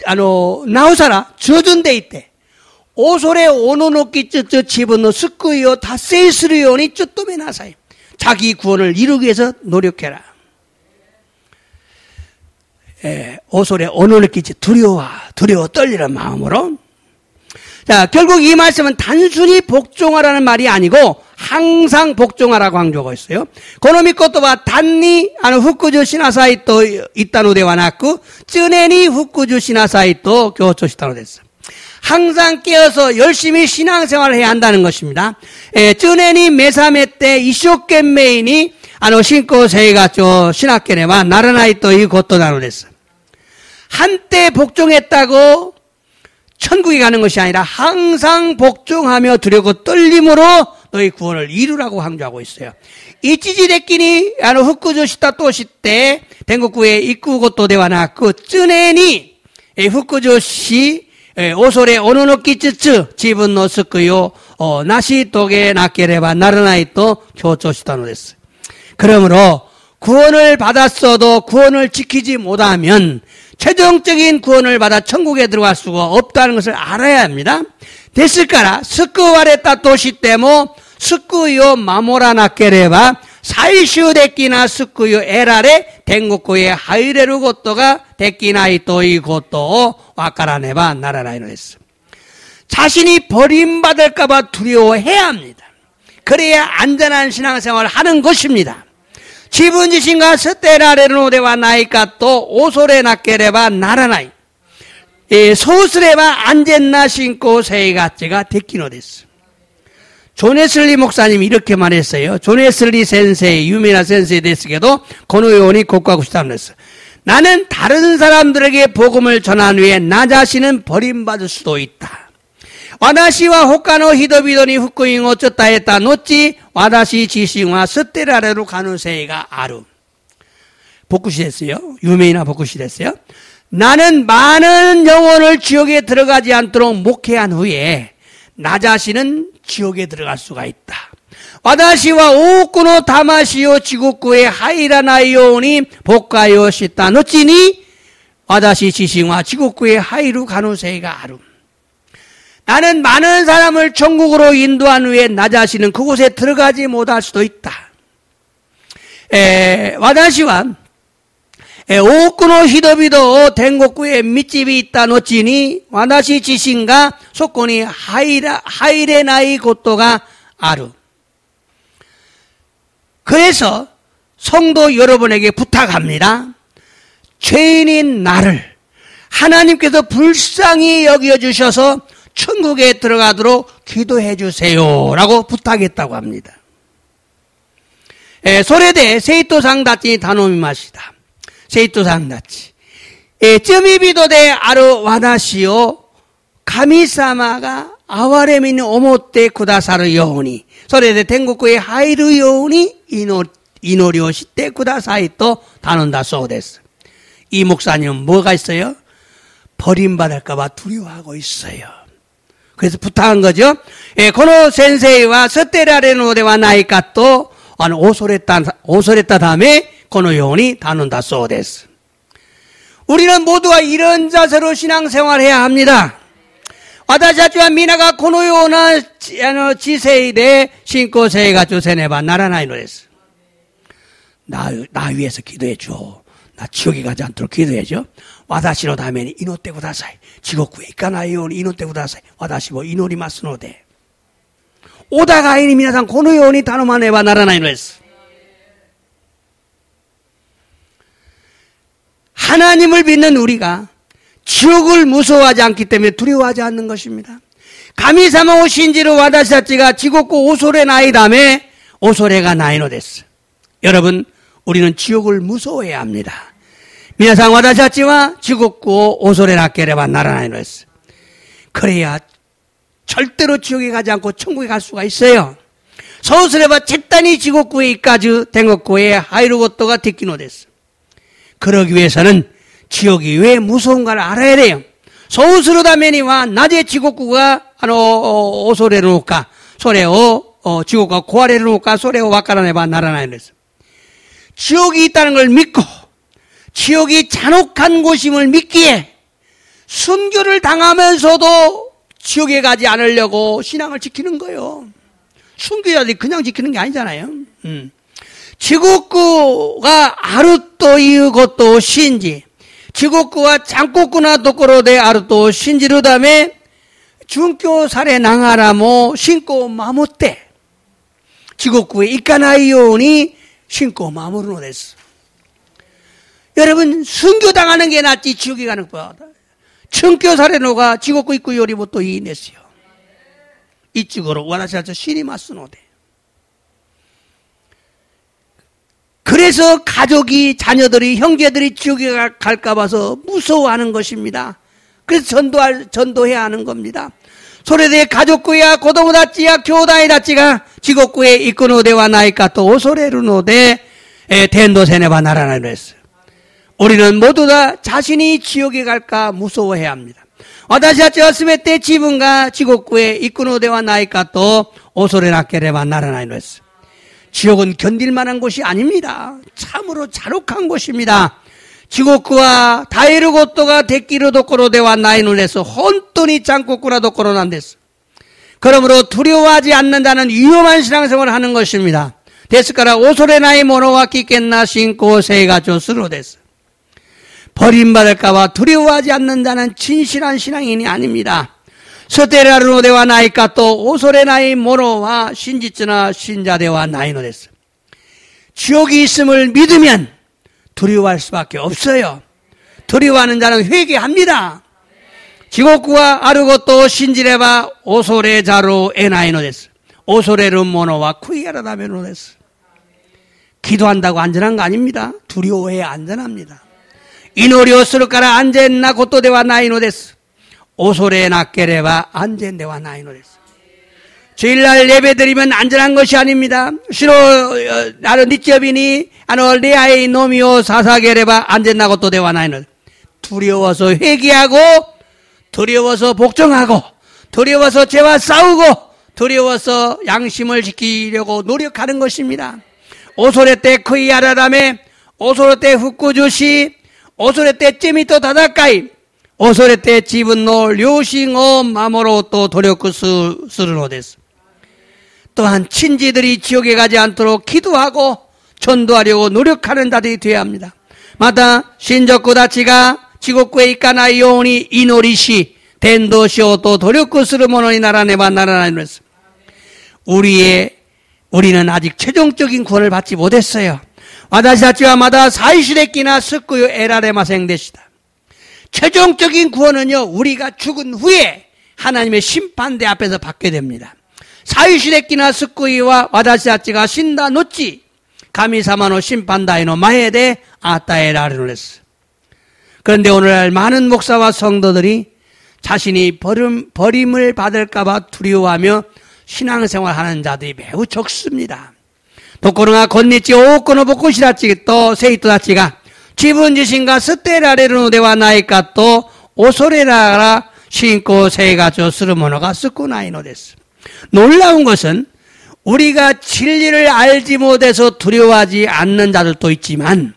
なおさら従順でいて恐れおののきつつ自分の救いを達成するように努めなさい。 자기 구원을 이루기 위해서 노력해라. 오솔에 오늘 느끼지 두려워 떨리는 마음으로. 자, 결국 이 말씀은 단순히 복종하라는 말이 아니고 항상 복종하라고 강조하고 있어요. この御言葉単に服従しなさいと言ったのではなく常に服従しなさいと強調したのです。 항상 깨어서 열심히 신앙생활을 해야 한다는 것입니다. 常に目覚めて一生懸命に信仰生活をしなければならないということなのです。 한때 복종했다고 천국에 가는 것이 아니라 항상 복종하며 두려고 떨림으로 너희 구원을 이루라고 강조하고 있어요. 一時的に服従したとして天国へ行くことではなく常に服従し恐れおののきつつ自分の救いを成し遂げなければならないと強調したのです。 그러므로 구원을 받았어도 구원을 지키지 못하면 최종적인 구원을 받아 천국에 들어갈 수가 없다는 것을 알아야 합니다. ですから救われたとしても救いを守らなければ最終的な救いを得られ天国へ入れることができないということを分からねばならないのです。 자신이 버림받을까 봐 두려워해야 합니다. 그래야 안전한 신앙생활을 하는 것입니다. 自分自身が捨てられるのではないかと恐れなければならない。そうすれば安全な信仰生活ができるのです。 존 웨슬리 목사님이 이렇게 말했어요. 존 웨슬리 센세이, 유명한 센세이 됐으게도 그 요원이 곡하고 싶다는 것을. 나는 다른 사람들에게 복음을 전한 후에 나 자신은 버림받을 수도 있다. 私は他の人々に福音を伝えた後、私自身は捨てられる可能性がある。牧師ですよ。有名な牧師ですよ。 나는 많은 영혼을 지옥에 들어가지 않도록 목회한 후에 나 자신은 지옥에 들어갈 수가 있다. 와다시와 오쿠노 다마시오 지국구의 하이라나이 요오니 복가요 시타 노치니 와다시 지싱와 지국구의 하이루 가누세이가 아름. 나는 많은 사람을 천국으로 인도한 후에 나 자신은 그곳에 들어가지 못할 수도 있다. 와다시와 오쿠노 히도비도 텐고쿠에 밑집이 있다 노치니 와다시 지싱가 소코니 하이레나이 고토가 아름. 그래서 성도 여러분에게 부탁합니다. 죄인인 나를 하나님께서 불쌍히 여겨주셔서 천국에 들어가도록 기도해 주세요 라고 부탁했다고 합니다. 소레데 세이토상다치 다노미마시다. 세이토상다치 쯔미비도데 아루 와다시오 가미사마가 아와레미니 오모테 쿠다사르 요오니 소레데 텐고쿠에 하이루 요오니 이노리오 시테 쿠다사이 또 다논다 소데스. 이 목사님은 뭐가 있어요? 버림받을까봐 두려워하고 있어요. 그래서 부탁한 거죠. 고노 센세이와 서테라레노데와 나이카또 오소레타 다음에 고노 요오니 다논다 소데스. 우리는 모두가 이런 자세로 신앙생활해야 합니다. 와다자주와 미나가 고노요나 지세이데 신고세이가 주세네바 나라나이노데스. 나 위해서 기도해 줘. 나 지옥에 가지 않도록 기도해 줘. 와다시로 다음에는 이노떼 구다사이. 지옥구에 이까나이오니 이노떼 구다사이. 와다시보 이노리 마스노데. 오다가 아이니 미나상 고노요니 다노마네바 나라나이노데스. 하나님을 믿는 우리가 지옥을 무서워하지 않기 때문에 두려워하지 않는 것입니다. 가미사마 오신지로 와다시자치가 지옥고 오소레 나이 다음에 오소레가 나이노 됐어. 여러분, 우리는 지옥을 무서워해야 합니다. 미나상 와다시자치와 지옥고 오소레 나케레바 나라나이노 됐어. 그래야 절대로 지옥에 가지 않고 천국에 갈 수가 있어요. 서우스레바 쳇단이 지옥구에 이까지 댕곡구에 하이루고토가 디키노 됐어. 그러기 위해서는 지옥이 왜 무서운가를 알아야 돼요. 소우스로다메니와 낮에 지옥구가 오소레를 놓을까 소레오 지옥과 고아레를 놓을까 소레오 와까라네바 나라나이노 됐어. 지옥이 있다는 걸 믿고 지옥이 잔혹한 곳임을 믿기에 순교를 당하면서도 지옥에 가지 않으려고 신앙을 지키는 거예요. 순교자들이 그냥 지키는 게 아니잖아요. 지옥구가 아루또 이유고또 신지 지옥구와 장꼬꾸나 도코로데 아루또 신지로 다음에 중교 사례 낭하라모 신고 마모떼 지옥구에 이까나이오니 신고 마모르노 됐어. 여러분 순교당하는 게 낫지 지옥에 가는 것보다. 중교 사례노가 지옥구 입구 요리 못또 이인했어요. 이쪽으로 와라시아저 신이 맞스노데. 그래서 가족이 자녀들이 형제들이 지옥에 갈까 봐서 무서워하는 것입니다. 그래서 전도해야 하는 겁니다. 소레대 가족구야 고도모다찌야 교다이다찌가 지옥구에 이끄노대와 나이카또 오소레루노대 텐도세네바 나라나로 했어요. 우리는 모두 다 자신이 지옥에 갈까 무서워해야 합니다. 와다시아찌와 스메떼 지분가 지옥구에 이끄노대와 나이카또 오소레나케레바 나라나로 했어요. 지옥은 견딜 만한 곳이 아닙니다. 참으로 잔혹한 곳입니다. 지옥구와 다이르고토가 데끼르 도코로대와 나이놀레서 혼돈이 짱꼬꾸라 도코로난데스. 그러므로 두려워하지 않는다는 위험한 신앙생활을 하는 것입니다. 데스카라 오소레나이 모노와 끼겠나 신고 세가 조스로데스. 버림받을까봐 두려워하지 않는다는 진실한 신앙인이 아닙니다. 서테라르노대와 나이카또 오소레나이 모노와 신지츠나 신자대와 나이노 됐어. 지옥이 있음을 믿으면 두려워할 수밖에 없어요. 두려워하는 자는 회개합니다. 지옥구와 아르고또 신지레바 오소레자로 에나이노 됐어. 오소레르 모노와 쿠이아라다메노 됐어. 기도한다고 안전한 거 아닙니다. 두려워해야 안전합니다. 이노리오스르까라 안젠나 고토대와 나이노 됐어. 오소레 나케레바 안젠데와 나이노 됐어. 주일날 예배 드리면 안전한 것이 아닙니다. 시로 나를 니쩌비니 레아이 노미오 사사게레바 안젠나 고토대와 나이노. 두려워서 회개하고, 두려워서 복종하고, 두려워서 죄와 싸우고, 두려워서 양심을 지키려고 노력하는 것입니다. 오소레 때 크이 아라라메, 오소레 때 후쿠주시, 오소레 때 찌미토 다다카이, 오소레 때 지분노 료싱어 마모로 또 도력구 스르노 데스. 또한 친지들이 지옥에 가지 않도록 기도하고 전도하려고 노력하는 자들이 되어야 합니다. 마다 신적구 다치가 지옥구에 있가나 요온이 이노리시 덴도시오 또 도력구 스르모노니 나라네바 나라나이노스. 우리는 아직 최종적인 구원을 받지 못했어요. 와다시다치와 마다 사이시레끼나 스쿠요 에라레마생데시다. 최종적인 구원은요, 우리가 죽은 후에 하나님의 심판대 앞에서 받게 됩니다. 사이시레끼나 스쿠이와 와다시다치가 신다 놓지 가미사마노 심판다이노 마에데 아따에라르레스. 그런데 오늘날 많은 목사와 성도들이 자신이 버림을 받을까봐 두려워하며 신앙생활하는 자들이 매우 적습니다. 도코노가 건니치 오코노 보쿠시라치 또 세이토다치가 지분 지신가 스테라레르노데와 나이까 또 오소레라라 신고 세가조 스르모노가 스쿠나이노 데스. 놀라운 것은 우리가 진리를 알지 못해서 두려워하지 않는 자들도 있지만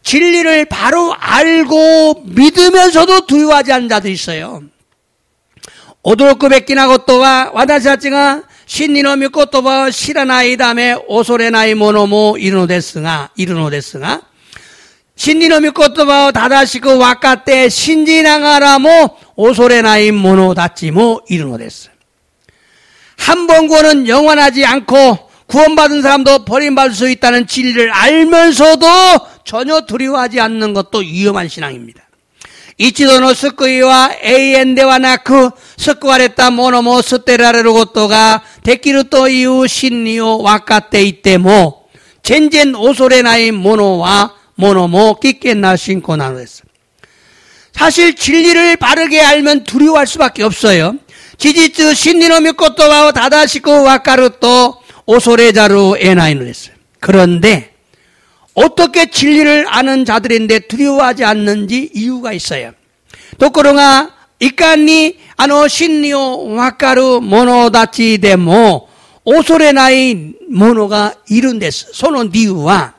진리를 바로 알고 믿으면서도 두려워하지 않는 자들이 있어요. 오도로쿠 베끼나고 또와 와다시아치가 신니노 믿고 또와 시라나이 다음에 오소레나이 모노모 이르노데스가 신니노 믿고 또와 다다시고 와카테 신지나가라모 오소레나이 모노다치모 이르노데스. 한 번 구원은 영원하지 않고 구원받은 사람도 버림받을 수 있다는 진리를 알면서도 전혀 두려워하지 않는 것도 위험한 신앙입니다. 이치도노 스쿠이와 에이엔데와 나크 스쿠아레타 모노모 스테라레로 고토가 데키루토 이후 신니오 와카테 이때모 젠젠 오소레나이 모노와 모노모 끼케나 신코나노데스. 사실 진리를 바르게 알면 두려워할 수밖에 없어요. 지지츠 신니노 미코토와 다다시코 와카르토 오소레자루 에나이노데스. 그런데 어떻게 진리를 아는 자들인데 두려워하지 않는지 이유가 있어요. 도코로가 이칸니 신니오 와카르 모노다치 데모 오소레나이 모노가 이룬데스. 소노 니우와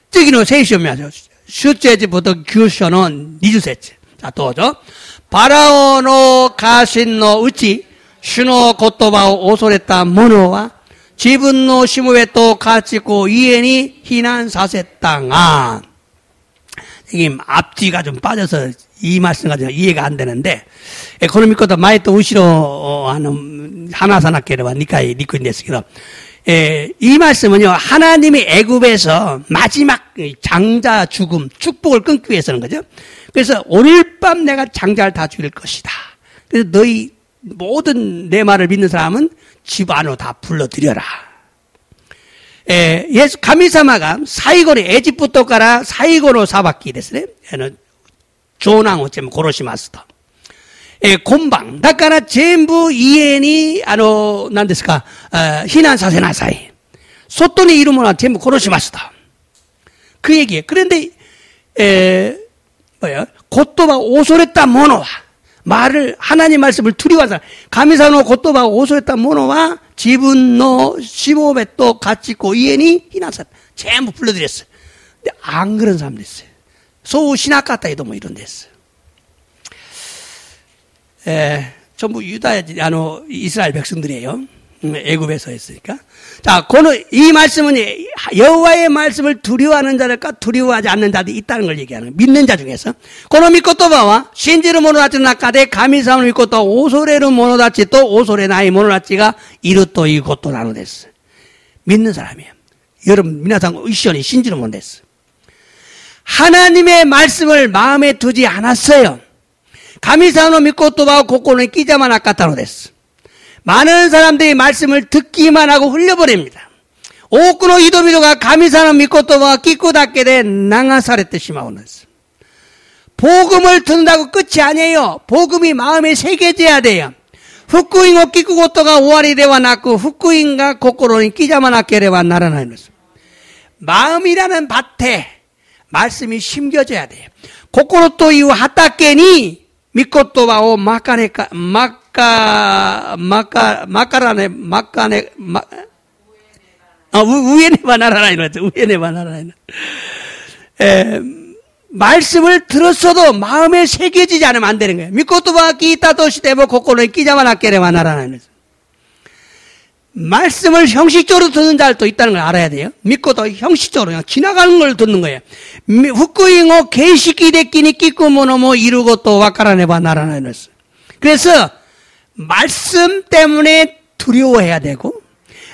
쯔기노 세이쇼미하죠. 슈체지부터 규쇼는 니주세츠. 자, 또죠. 바라오노 가신노 우치 슈노 고토바오 오소레타 모노와 지분노 시무에 또 가치고 이엔이 희난 사세땅아. 이게 앞뒤가 좀 빠져서 이 말씀 가지고 이해가 안 되는데 에코노미코도 마이 또 우시로 하는 하나사나케르와 니카이 리쿠인데스기로 이 말씀은요 하나님이 애굽에서 마지막 장자 죽음 축복을 끊기 위해서는 거죠. 그래서 오늘 밤 내가 장자를 다 죽일 것이다. 그래서 너희 모든 내 말을 믿는 사람은 집 안으로 다 불러들여라. 예수 가미사마가 사이고니 에집부터から最後の裁きですね。長男を全部殺しますと。今晩。だから全部家に、何ですか、避難させなさい。外にいる者は全部殺しますと。그 얘기예요. 그런데, 고토바 오소랬다 모노와, 말을, 하나님 말씀을 두려워하자. 가미사노 고토바 오소랬다 모노와 지분노 시모베 또 같이 있고 이엔이 희난사 전부 불러드렸어요. 근데 안 그런 사람도 있어요. 소우 신학가다 해도 뭐 이런 데 있어요. 전부 이스라엘 백성들이에요. 애굽에서 했으니까. 자, 이 말씀은 여호와의 말씀을 두려워하는 자들과 두려워하지 않는 자들이 있다는 걸 얘기하는 거예요. 믿는 자 중에서. 고노 미코토바와 신지르 모노다치 나카데 가미사노 미코토 오소레르 모노다치 또 오소레 나이 모노다치가 이루토 이코토 나노데스. 믿는 사람이에요. 여러분, 미나상 이시온이 신지르 모노데스. 하나님의 말씀을 마음에 두지 않았어요. 가미사노 미코토바와 고코노 끼자만 아까타노데스. 많은 사람들이 말씀을 듣기만 하고 흘려버립니다. 오쿠노 이도미도가 가미사노 미코토바와 끼꼬다게 된 낭아사레트 시마오는스. 복음을 듣는다고 끝이 아니에요. 복음이 마음에 새겨져야 돼요. 후쿠잉오 끼꾸고토가 오와리대와 낳고 후쿠잉가 고코로니 끼자만 아케레와 나라나이노스. 마음이라는 밭에 말씀이 심겨져야 돼요. 고코로 또 이후 하타케니 미코토바오 우에네바 나라라 이러죠. 우에네바 나라라. 말씀을 들었어도 마음에 새겨지지 않으면 안 되는 거예요. 미코토바 기타도 시대모 고코로에 끼자만 아케레바 나라라. 말씀을 형식적으로 듣는 자도 있다는 걸 알아야 돼요. 믿고도 형식적으로 그냥 지나가는 걸 듣는 거예요. 후쿠잉어 게시기 데끼니 끼꾸모노모 이루고 또 와카라네바 나라나 이랬어요. 그래서 말씀 때문에 두려워해야 되고,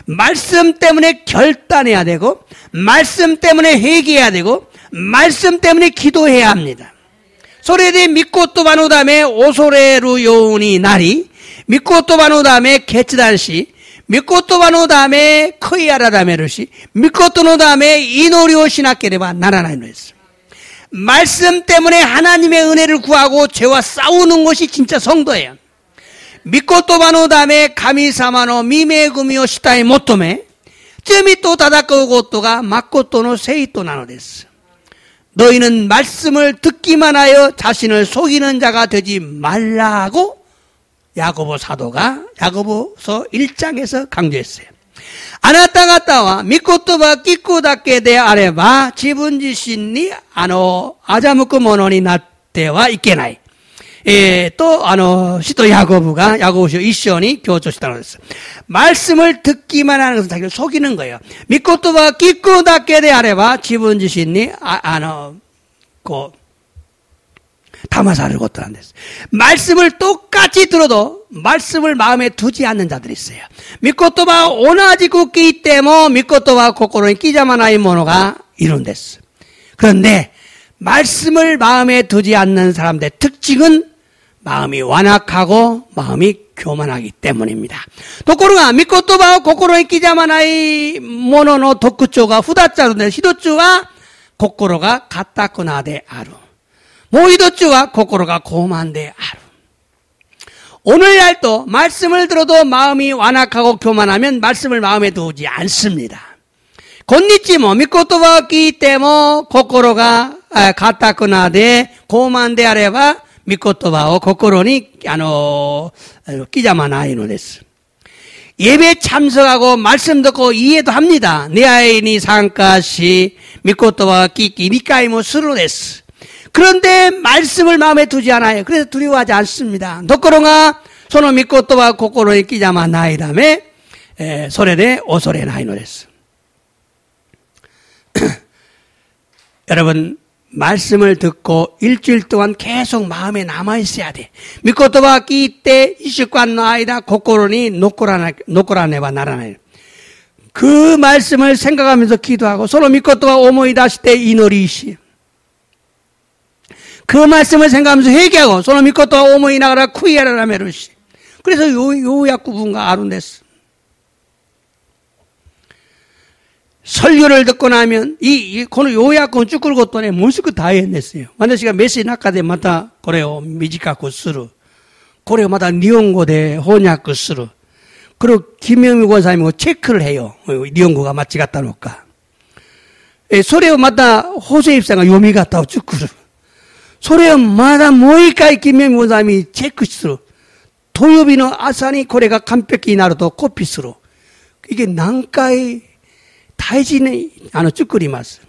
말씀 때문에 결단해야 되고, 말씀 때문에 회개해야 되고, 말씀 때문에 기도해야 합니다. 소레데 믿고 또 바노 다음에 오소레루 요운이 나리, 믿고 또 바노 다음에 개츠단시, 믿고 또 바노 다음에 커이아라 다메르시, 믿고 또 다음에 이노리오 시나케레바 나라나 이랬어요. 말씀 때문에 하나님의 은혜를 구하고 죄와 싸우는 것이 진짜 성도예요. 믿고 또 바노 다음에 가미사마노 미메구미오 시타의 모토메, 쯤이 또 다다꺼우 고토가 마코토노 세이토 나노데스. 너희는 말씀을 듣기만 하여 자신을 속이는 자가 되지 말라고 야고보 사도가 야고보서 1장에서 강조했어요. 아나타가타와 미코토바 끼꾸다케 데 아레바 지분 지신니 아자무크 모노니 나테와 있게나이. 또 시도 야고보가 야고보서 1章に 強調したのです. 말씀을 듣기만 하는 것은 자기를 속이는 거예요. 미코토바 끼꾸다케 데 아레바 지분 지신니 담아사를 것도 안 됐어요. 말씀을 똑같이 들어도 말씀을 마음에 두지 않는 자들이 있어요. 미코토바 오나지쿠 끼 때모 미코토바 고코로에 끼자마나이 모노가 이룬댔어. 그런데 말씀을 마음에 두지 않는 사람들의 특징은 마음이 완악하고 마음이 교만하기 때문입니다. 도코로가 미코토바 고코로에 끼자마나이 모노노 도쿠초가 후다자루데 히도츠가 고코로가 가타쿠나데 아루. 모이도츠와 고코로가 고만데 아루. 오늘날도 말씀을 들어도 마음이 완악하고 교만하면 말씀을 마음에 두지 않습니다. 곤니치모 미코토바 끼 때모 고코로가 가타쿠나데 고만데 아레바 미코토바오 고코로니 끼자마나이노 데스. 예배 참석하고 말씀 듣고 이해도 합니다. 내 아이니 상가시 미코토바 끼끼 니까이모 스루 데스. 그런데 말씀을 마음에 두지 않아요. 그래서 두려워하지 않습니다. 도코로가 소노 미코토바 고코로에 끼자마 나이다메 소레데 오소레 나이노레스. 여러분 말씀을 듣고 일주일 동안 계속 마음에 남아있어야 돼. 미코토바 끼때 이슈관 나이다 고코로니 노코라네바 나라나이. 그 말씀을 생각하면서 기도하고 소노 미코토바 오모이다시테 이노리시. 그 말씀을 생각하면서 회개하고 소노 미코토 오모이 나가라 쿠이아라라메루시. 그래서 요약구분가 아룬데스. 설교를 듣고 나면この 요약구는 쭉 끌고 또네 모스크 다 했냈어요.私がメッセージの中でまたこれを短くする。これをまた日本語で翻訳する。 그리고 김영미 권사님이 체크를 해요. 일본어가 맞지 같다 놓을까. それをまたホセイフさんが読み方を쭉くる。 それをまだもう一回金明文さんにチェックする。土曜日の朝にこれが完璧になるとコピーする。이게何回大事に作ります。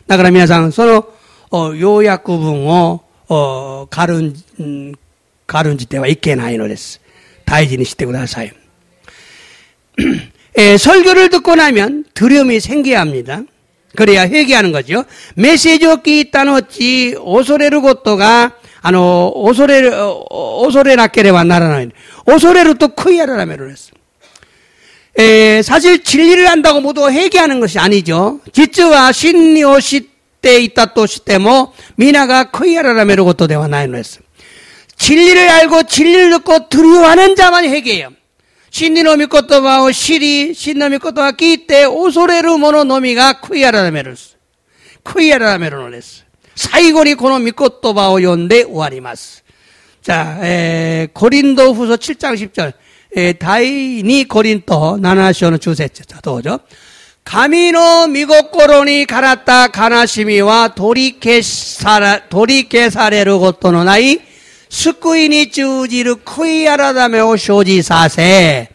だから皆さんその要約文を軽んじてはいけないのです。大事にしてください。설교를 듣고 나면 두려움이 생겨야 합니다. 그래야 회개하는 거죠. 메시지を聞いた後、恐れることが、恐れなければならない。恐れると悔い改めるんです。 사실 진리를 안다고 모두 회개하는 것이 아니죠. 実は真理を知っていたとしても、皆が悔い改めることではないのです。 진리를 알고 진리를 듣고 두려워하는 자만 회개해요. 真理の御言葉を知り、真理の御言葉を聞いて、恐れる者のみが悔い改める。悔い改めるのです。最後にこの御言葉を読んで終わります。자, 고린도후서 7장 10절. 第2 고린도 7章の中節。どうぞ。 가미노 미고코로니 가났다 가나시미와 도리케사레르 고토노 나이 스쿠이니 쭈지르 코이아라다메 오쇼지 사세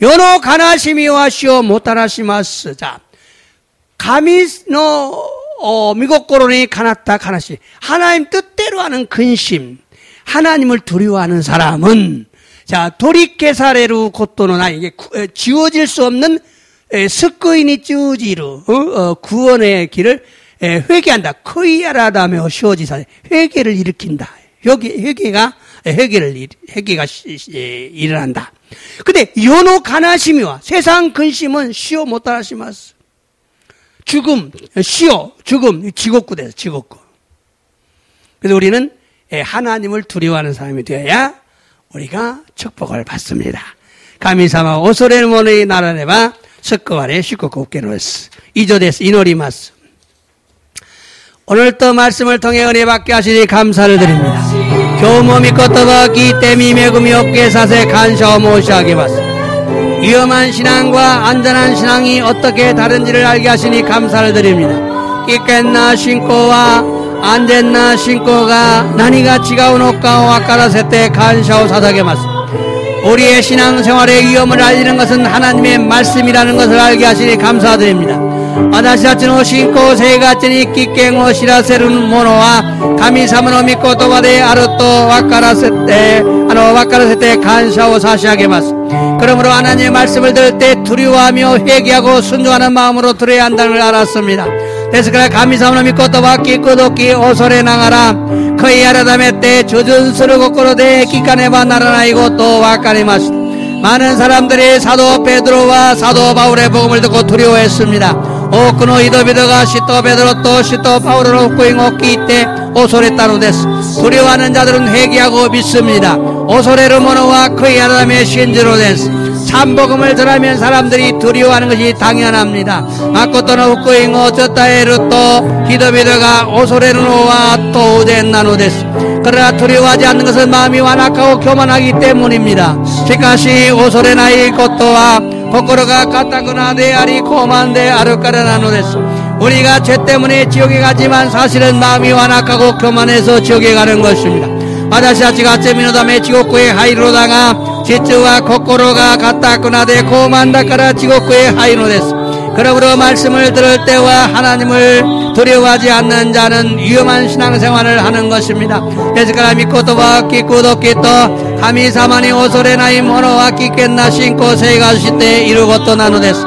요노 가나시미와 시오 모타라시마스. 자, 가미노 미고코로니 가났다 가나시. 하나님 뜻대로 하는 근심, 하나님을 두려워하는 사람은 자, 도리케사레르 고토노 나이, 이게 지워질 수 없는 스쿠이니 쭈지르 구원의 길을 회개한다. 코이아라다메 쇼지사 회개를 일으킨다. 회개가 일어난다. 근데 요노 가나시미와 세상 근심은 시오 못하시마스. 죽음, 지옥구 돼서 지옥구. 그래서 우리는 하나님을 두려워하는 사람이 되어야 우리가 축복을 받습니다. 가미사마 오소레모노의 나라네바 석거와레 시코코케로스. 2조 데스 이노리마스. 오늘 또 말씀을 통해 은혜 받게 하시니 감사를 드립니다. 교모 미코토바 기때미 메구미 없게 사세 간샤오 모시하게 받습. 위험한 신앙과 안전한 신앙이 어떻게 다른지를 알게 하시니 감사를 드립니다. 끼깼나 신고와 안됐나 신고가 나니가 치가오노까 와까라세테 간샤오 사사게 받습. 우리의 신앙생활의 위험을 알리는 것은 하나님의 말씀이라는 것을 알게 하시니 감사드립니다. 아다시아치노 신고 세가치니 끼깽오 시라세르는 모노와 가미사무노 미코토바데 아르토 와까라세테 간샤오 사시하게 마스. 그러므로 하나님의 말씀을 들을 때 두려워하며 회개하고 순종하는 마음으로 들어야 한다는 걸 알았습니다. 데스크라 가미사무노 미코토바 끼꾸도끼 오소레 나가라 거이아라다메 때 조준스르 고코로데 기카네바 나라나이고 또 와까리마스. 많은 사람들이 사도 베드로와 사도 바울의 복음을 듣고 두려워했습니다. 오크노 이도비더가 시토 베드로 또 시토 바울로 꾸잉오끼 때 오소레 따로데스. 두려워하는 자들은 회개하고 믿습니다. 오소레르 모노와 크이아라메 신지로데스. 참복음을 전하면 사람들이 두려워하는 것이 당연합니다. 마코토노 후꾸잉오 저따에르 또 히도비더가 오소레르노와 또 우덴나노데스. 그러나 두려워하지 않는 것은 마음이 완악하고 교만하기 때문입니다. 시카시 오소레나이 고토와 코코로가 까타구나 데아리 코만데 아르카라나노데스. 우리가 죄 때문에 지옥에 가지만 사실은 마음이 완악하고 교만해서 지옥에 가는 것입니다. 아다시아치가 제미노다메 지옥구의 하이로다가 지츠와 코코로가 까타구나 데 코만다카라 지옥구의 하이노데스. 그러므로 말씀을 들을 때와 하나님을 두려워하지 않는 자는 위험한 신앙생활을 하는 것입니다. 데스카라 미코토바 키쿠도키토 하미사마니 오소레나이 모노와 키켄나 신코 세이가시테 이루고토 나노데스.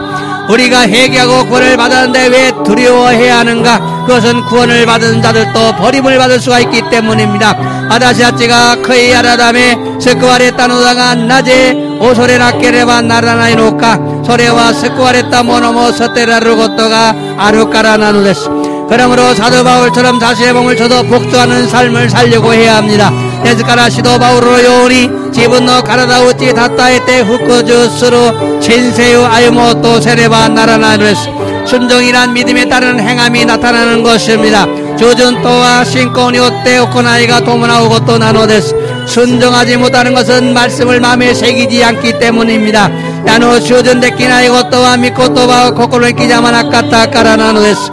우리가 회개하고 구원을 받았는데 왜 두려워해야 하는가? 그것은 구원을 받은 자들도 버림을 받을 수가 있기 때문입니다. 아다시아치가 커이아라다메 스쿠아레타 노다가 낮에 오소레나 깨레바 나라나이노까 소레와 스쿠아레타 모노모 서테라르 고토가 아르카라나노데스. 그러므로 사도 바울처럼 자신의 몸을 쳐도 복종하는 삶을 살려고 해야 합니다. 데스카라 시도 바울로 요오니 지분노 가라다 우찌 다따에 때 후쿠주스로 신세유 아유모토 세레바 나라나노데스. 순종이란 믿음에 따른 행함이 나타나는 것입니다. 조준토와 신권이 오때 오코나이가 도문하고 또 나노데스. 순종하지 못하는 것은 말씀을 마음에 새기지 않기 때문입니다. 야노 조준데키나이고 또와 미코토바 코코로의 기자만 아까타 까라나노데스.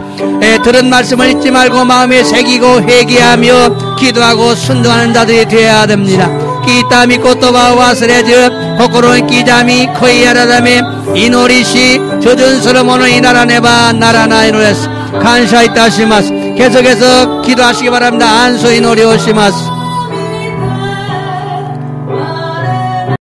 들은 말씀을 잊지 말고 마음에 새기고 회개하며 기도하고 순종하는 자들이 되어야 됩니다. 기타 미코토바 와스레즈 코코로의 기자미 코이아라다메 이노리시 조준스러모노 이나라네바 나라나이노레스. 간샤이타시마스. 계속해서 기도하시기 바랍니다. 안수 이노리 오시마스.